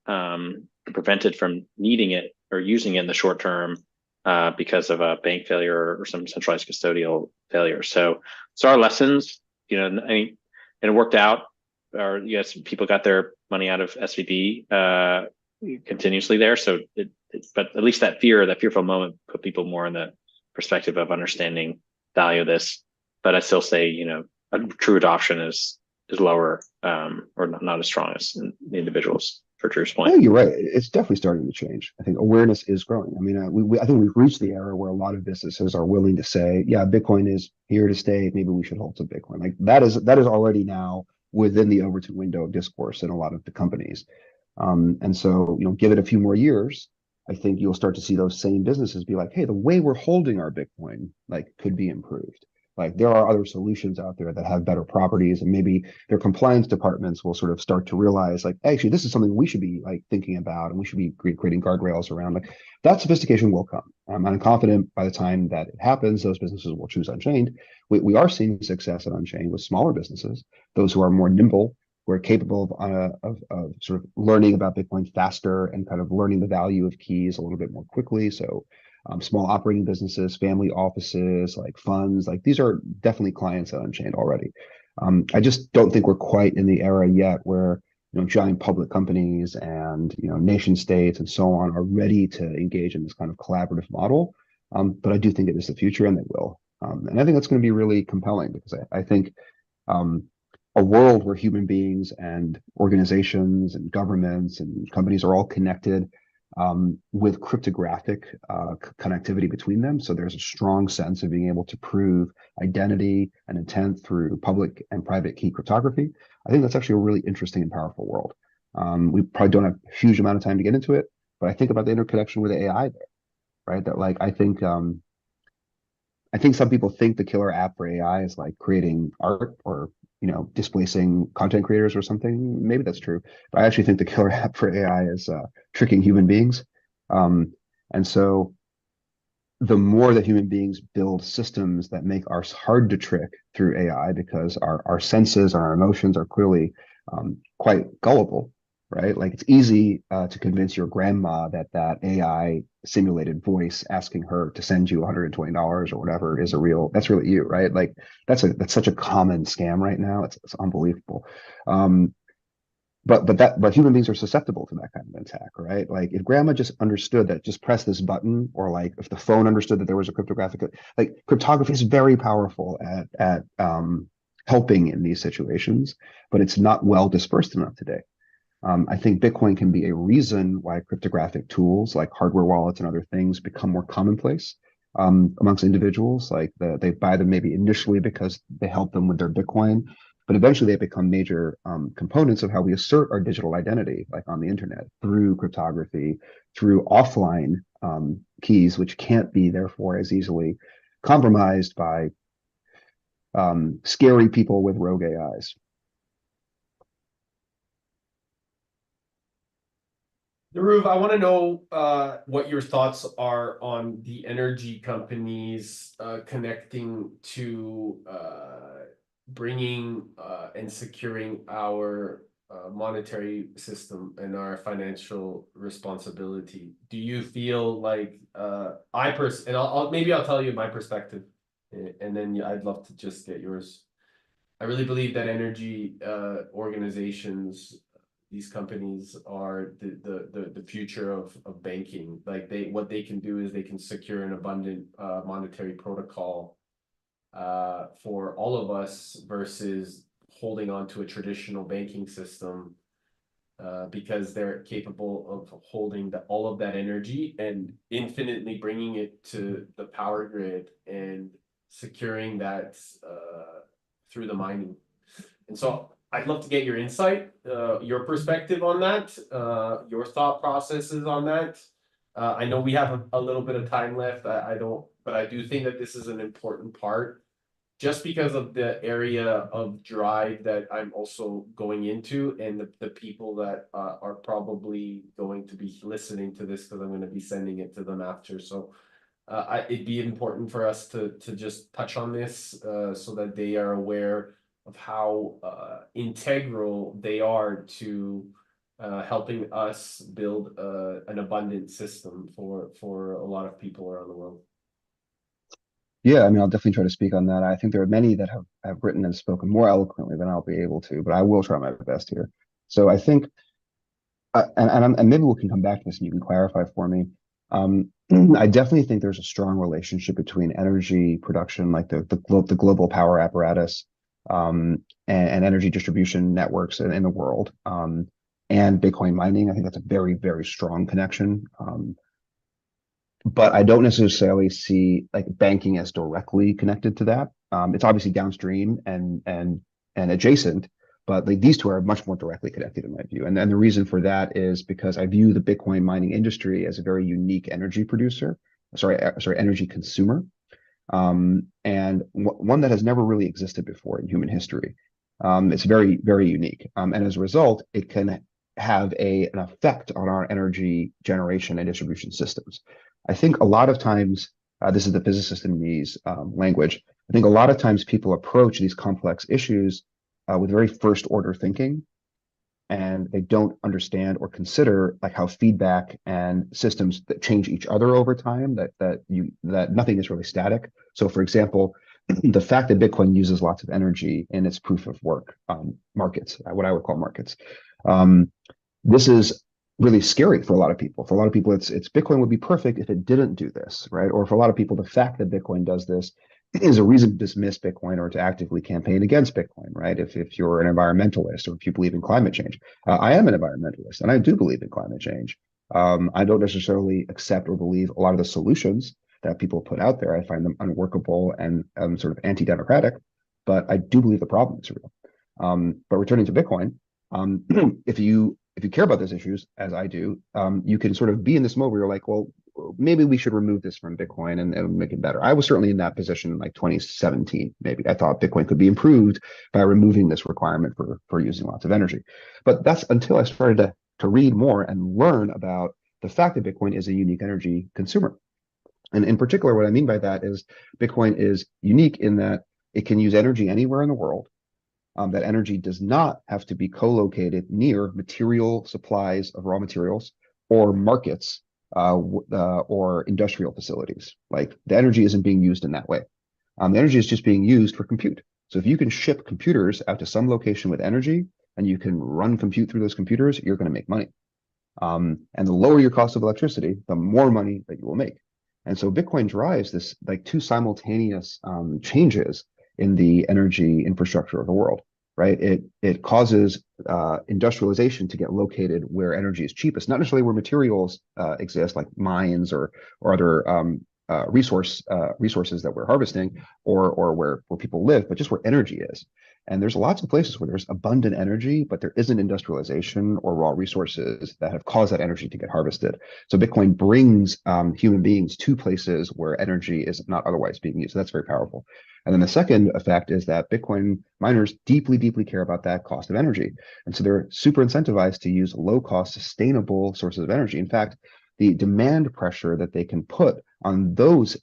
prevented from needing it or using it in the short term because of a bank failure or some centralized custodial failure. So our lessons, I mean, and it worked out. Or yes, people got their money out of SVB continuously there. So but at least that fearful moment put people more in the perspective of understanding value of this. But I still say, a true adoption is lower or not as strong as the individuals, for Drew's I point. think you're right. It's definitely starting to change. I think awareness is growing. I mean, I think we've reached the era where a lot of businesses are willing to say, yeah, Bitcoin is here to stay. Maybe we should hold some Bitcoin. Like that is already now within the Overton window of discourse in a lot of the companies. And so, give it a few more years, I think you'll start to see those same businesses be like, hey, the way we're holding our Bitcoin could be improved. Like there are other solutions out there that have better properties, and maybe their compliance departments will sort of start to realize, like, actually, this is something we should be thinking about, and we should be creating guardrails around. Like that sophistication will come. I'm confident by the time that it happens, those businesses will choose Unchained. We are seeing success at Unchained with smaller businesses, those who are more nimble, who are capable of sort of learning about Bitcoin faster and kind of learning the value of keys a little bit more quickly. So small operating businesses, family offices, like funds, like these are definitely clients at Unchained already. I just don't think we're quite in the era yet where giant public companies and nation states and so on are ready to engage in this kind of collaborative model. But I do think it is the future, and they will. And I think that's going to be really compelling because I think a world where human beings and organizations and governments and companies are all connected with cryptographic connectivity between them. So there's a strong sense of being able to prove identity and intent through public and private key cryptography. I think that's actually a really interesting and powerful world. We probably don't have a huge amount of time to get into it, but I think about the interconnection with AI there, right? That I think some people think the killer app for AI is like creating art or displacing content creators or something. Maybe that's true, but I actually think the killer app for AI is tricking human beings. And so the more that human beings build systems that make ours hard to trick through AI, because our senses and our emotions are clearly quite gullible, right? Like it's easy to convince your grandma that AI simulated voice asking her to send you $120 or whatever that's really you, right? Like that's such a common scam right now. It's unbelievable. But human beings are susceptible to that kind of attack, right? Like if grandma just understood that just press this button, or like if the phone understood that there was a cryptographic, like cryptography is very powerful at helping in these situations, but it's not well dispersed enough today. I think Bitcoin can be a reason why cryptographic tools like hardware wallets and other things become more commonplace amongst individuals. Like they buy them maybe initially because they help them with their Bitcoin, but eventually they become major components of how we assert our digital identity, like on the internet, through cryptography, through offline keys, which can't be therefore as easily compromised by scary people with rogue AIs. Dhruv, I want to know what your thoughts are on the energy companies connecting to bringing and securing our monetary system and our financial responsibility. Do you feel like and I'll tell you my perspective, and then I'd love to just get yours. I really believe that energy organizations, these companies are the future of banking. Like what they can do is they can secure an abundant monetary protocol for all of us versus holding on to a traditional banking system, because they're capable of holding all of that energy and infinitely bringing it to the power grid and securing that through the mining. And so I'd love to get your insight, your perspective on that, your thought processes on that. I know we have a little bit of time left. I don't, but I do think that this is an important part, just because of the area of drive that I'm also going into, and the people that are probably going to be listening to this, because I'm going to be sending it to them after. So it'd be important for us to just touch on this, so that they are aware of how integral they are to helping us build an abundant system for a lot of people around the world. Yeah, I mean, I'll definitely try to speak on that. I think there are many that have written and spoken more eloquently than I'll be able to, but I will try my best here. So I think, and maybe we can come back to this and you can clarify for me. I definitely think there's a strong relationship between energy production, like the global power apparatus, and energy distribution networks in the world, and Bitcoin mining. I think that's a very, very strong connection. But I don't necessarily see like banking as directly connected to that. It's obviously downstream and adjacent, but like these two are much more directly connected in my view. And the reason for that is because I view the Bitcoin mining industry as a very unique energy producer, energy consumer, and one that has never really existed before in human history. It's very, very unique, and as a result, it can have an effect on our energy generation and distribution systems. I think a lot of times, this is the physicist in me's language. I think a lot of times people approach these complex issues with very first order thinking, and they don't understand or consider like how feedback and systems that change each other over time, that nothing is really static. So for example, the fact that Bitcoin uses lots of energy in its proof of work markets, what I would call markets, this is really scary for a lot of people. For a lot of people, it's Bitcoin would be perfect if it didn't do this, right? Or for a lot of people, the fact that Bitcoin does this is a reason to dismiss Bitcoin or to actively campaign against Bitcoin, right? If you're an environmentalist or if you believe in climate change. I am an environmentalist and I do believe in climate change. I don't necessarily accept or believe a lot of the solutions that people put out there. I find them unworkable and sort of anti-democratic, but I do believe the problem is real. But returning to Bitcoin, if you care about those issues, as I do, you can sort of be in this mode where you're like, well, maybe we should remove this from Bitcoin and make it better. I was certainly in that position in like 2017, maybe. I thought Bitcoin could be improved by removing this requirement for using lots of energy. But that's until I started to read more and learn about the fact that Bitcoin is a unique energy consumer. And in particular, what I mean by that is Bitcoin is unique in that it can use energy anywhere in the world. That energy does not have to be co-located near material supplies of raw materials or markets or industrial facilities. Like the energy isn't being used in that way. The energy is just being used for compute. So if you can ship computers out to some location with energy and you can run compute through those computers, you're going to make money. And the lower your cost of electricity, the more money that you will make. And so Bitcoin drives this like two simultaneous changes in the energy infrastructure of the world, right? It causes industrialization to get located where energy is cheapest, not necessarily where materials exist, like mines or other resources that we're harvesting, or where people live, but just where energy is. And there's lots of places where there's abundant energy, but there isn't industrialization or raw resources that have caused that energy to get harvested. So Bitcoin brings human beings to places where energy is not otherwise being used. So that's very powerful. And then the second effect is that Bitcoin miners deeply, deeply care about that cost of energy. And so they're super incentivized to use low-cost, sustainable sources of energy. In fact, the demand pressure that they can put on those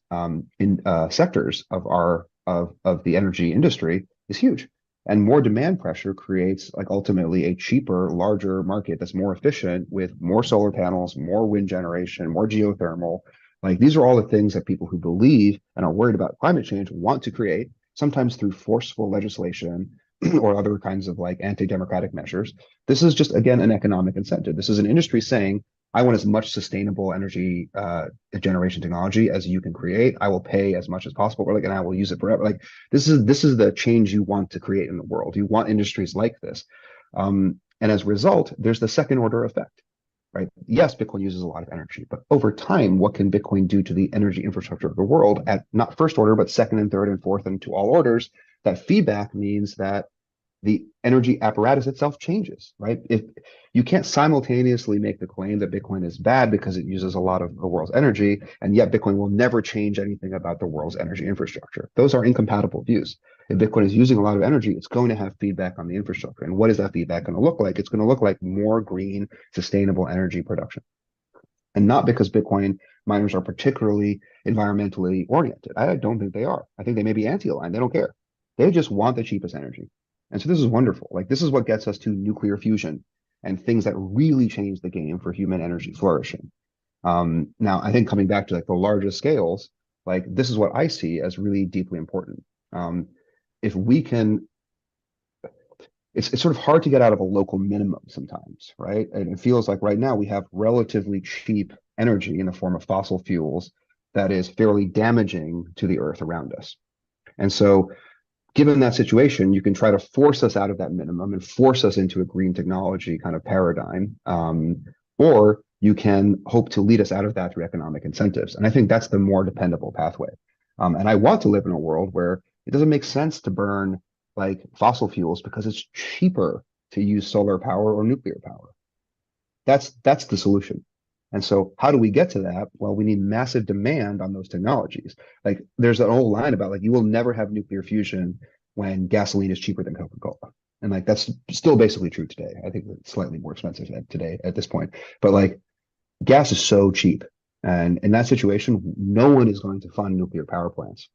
sectors of the energy industry is huge. And more demand pressure creates like ultimately a cheaper, larger market that's more efficient with more solar panels, more wind generation, more geothermal. Like these are all the things that people who believe and are worried about climate change want to create, sometimes through forceful legislation or other kinds of like anti-democratic measures. This is just, again, an economic incentive. This is an industry saying, I want as much sustainable energy generation technology as you can create. I will pay as much as possible, or like, and I will use it forever. Like this is the change you want to create in the world. You want industries like this, and as a result, there's the second order effect, right? Yes, Bitcoin uses a lot of energy, but over time, what can Bitcoin do to the energy infrastructure of the world at not first order, but second and third and fourth and to all orders? That feedback means that the energy apparatus itself changes, right? If you can't simultaneously make the claim that Bitcoin is bad because it uses a lot of the world's energy, and yet Bitcoin will never change anything about the world's energy infrastructure. Those are incompatible views. If Bitcoin is using a lot of energy, it's going to have feedback on the infrastructure. And what is that feedback going to look like? It's going to look like more green, sustainable energy production. And not because Bitcoin miners are particularly environmentally oriented. I don't think they are. I think they may be anti-aligned. They don't care. They just want the cheapest energy. And so this is wonderful. Like this is what gets us to nuclear fusion and things that really change the game for human energy flourishing. Now, I think coming back to like the largest scales, like this is what I see as really deeply important. If we can, it's sort of hard to get out of a local minimum sometimes, right? And it feels like right now we have relatively cheap energy in the form of fossil fuels that is fairly damaging to the earth around us. And so given that situation, you can try to force us out of that minimum and force us into a green technology kind of paradigm, or you can hope to lead us out of that through economic incentives. And I think that's the more dependable pathway. And I want to live in a world where it doesn't make sense to burn like fossil fuels because it's cheaper to use solar power or nuclear power. That's the solution. And so how do we get to that? Well, we need massive demand on those technologies. Like there's an old line about like you will never have nuclear fusion when gasoline is cheaper than Coca-Cola. And like that's still basically true today. I think it's slightly more expensive today at this point. But like gas is so cheap. And in that situation, no one is going to fund nuclear power plants.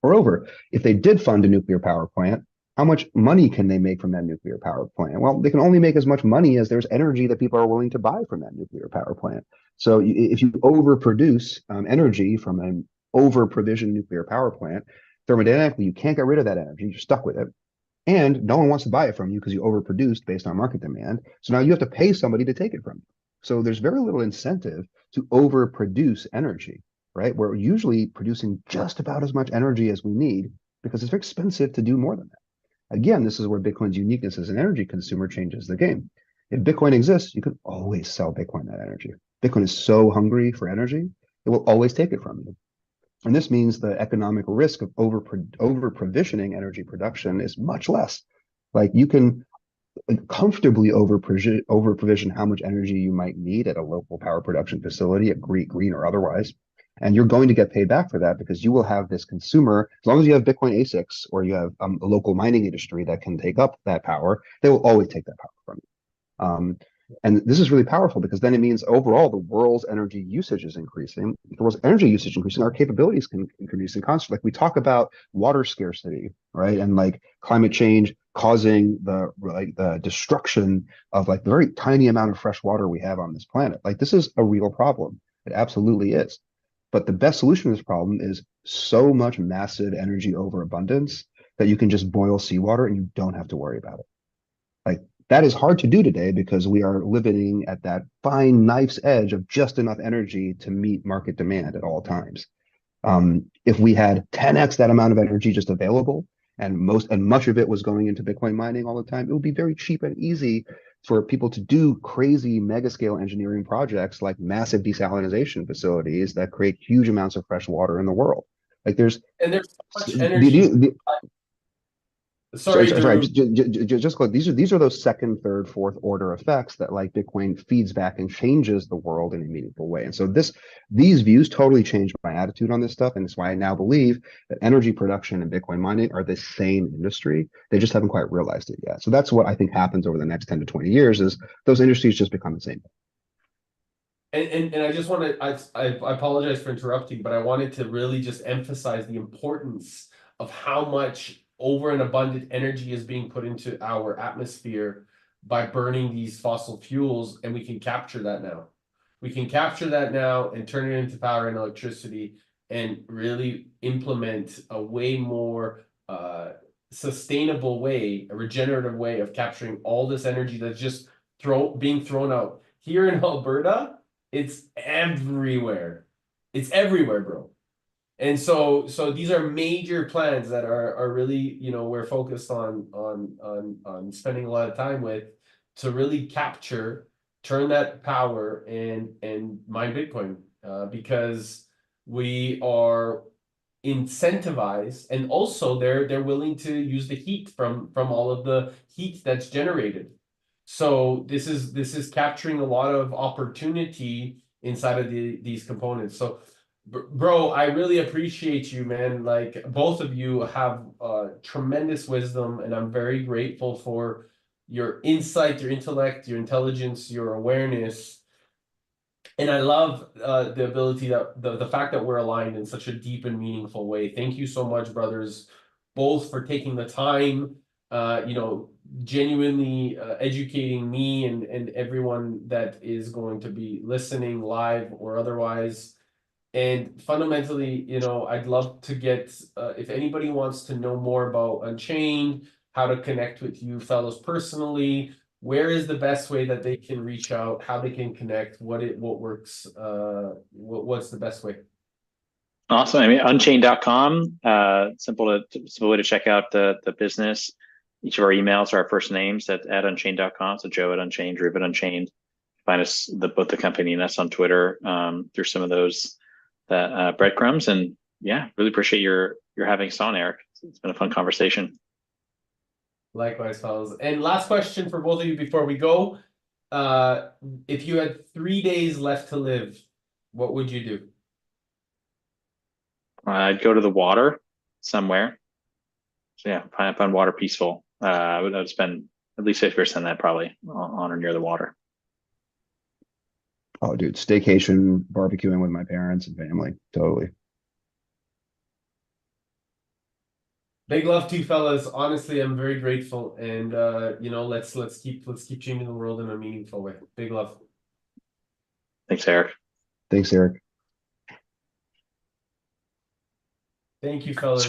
Moreover, if they did fund a nuclear power plant, how much money can they make from that nuclear power plant? Well, they can only make as much money as there's energy that people are willing to buy from that nuclear power plant. So if you overproduce energy from an over-provisioned nuclear power plant, thermodynamically, you can't get rid of that energy. You're stuck with it. And no one wants to buy it from you because you overproduced based on market demand. So now you have to pay somebody to take it from you. So there's very little incentive to overproduce energy, right? We're usually producing just about as much energy as we need because it's very expensive to do more than that. Again, this is where Bitcoin's uniqueness as an energy consumer changes the game. If Bitcoin exists, you can always sell Bitcoin that energy. Bitcoin is so hungry for energy, it will always take it from you. And this means the economic risk of over-provisioning energy production is much less. Like you can comfortably over-provision how much energy you might need at a local power production facility, at green or otherwise. And you're going to get paid back for that because you will have this consumer, as long as you have Bitcoin ASICs or you have a local mining industry that can take up that power, they will always take that power from you. And this is really powerful because then it means overall the world's energy usage is increasing. The world's energy usage increasing, our capabilities can increase in concert. Like we talk about water scarcity, right? And like climate change causing the destruction of like the very tiny amount of fresh water we have on this planet. Like this is a real problem. It absolutely is. But the best solution to this problem is so much massive energy overabundance that you can just boil seawater and you don't have to worry about it. Like that is hard to do today because we are living at that fine knife's edge of just enough energy to meet market demand at all times. If we had 10x that amount of energy just available and much of it was going into Bitcoin mining all the time, it would be very cheap and easy for people to do crazy mega scale engineering projects like massive desalination facilities that create huge amounts of fresh water in the world. Like there's so much energy. Sorry, just these are those second, third, fourth order effects that like Bitcoin feeds back and changes the world in a meaningful way. And so these views totally changed my attitude on this stuff, and it's why I now believe that energy production and Bitcoin mining are the same industry. They just haven't quite realized it yet. So that's what I think happens over the next 10 to 20 years is those industries just become the same. And I just want to I apologize for interrupting, but I wanted to really just emphasize the importance of how much over and abundant energy is being put into our atmosphere by burning these fossil fuels, and we can capture that now. We can capture that now and turn it into power and electricity and really implement a way more sustainable way, a regenerative way of capturing all this energy that's just being thrown out. Here in Alberta, It's everywhere. It's everywhere, bro. And so these are major plans that are really, you know, we're focused on spending a lot of time with to really capture, turn that power and mine Bitcoin, because we are incentivized, and also they're willing to use the heat from all of the heat that's generated. So this is capturing a lot of opportunity inside of these components. So bro, I really appreciate you, man. Like both of you have tremendous wisdom, and I'm very grateful for your insight, your intellect, your intelligence, your awareness. And I love the ability that the fact that we're aligned in such a deep and meaningful way. Thank you so much, brothers, both for taking the time, you know, genuinely educating me and everyone that is going to be listening live or otherwise. And fundamentally, you know, I'd love to get, if anybody wants to know more about Unchained, how to connect with you fellows personally, where is the best way that they can reach out, how they can connect, what works, what's the best way? Awesome. I mean, unchained.com, simple way to check out the business. Each of our emails are our first names at unchained.com. So Joe at Unchained, Dhruv at Unchained. Find us, both the company and us on Twitter, through some of those breadcrumbs. And yeah, really appreciate your having us on, Eric. It's been a fun conversation. Likewise, fellas. And last question for both of you before we go. If you had 3 days left to live, what would you do? I'd go to the water somewhere. So yeah, find water peaceful. I would spend at least 50% of that probably on or near the water. Oh, dude, staycation, barbecuing with my parents and family. Totally. Big love to you fellas. Honestly, I'm very grateful, and you know, let's keep changing the world in a meaningful way. Big love. Thanks, Eric. Thanks, Eric. Thank you, fellas.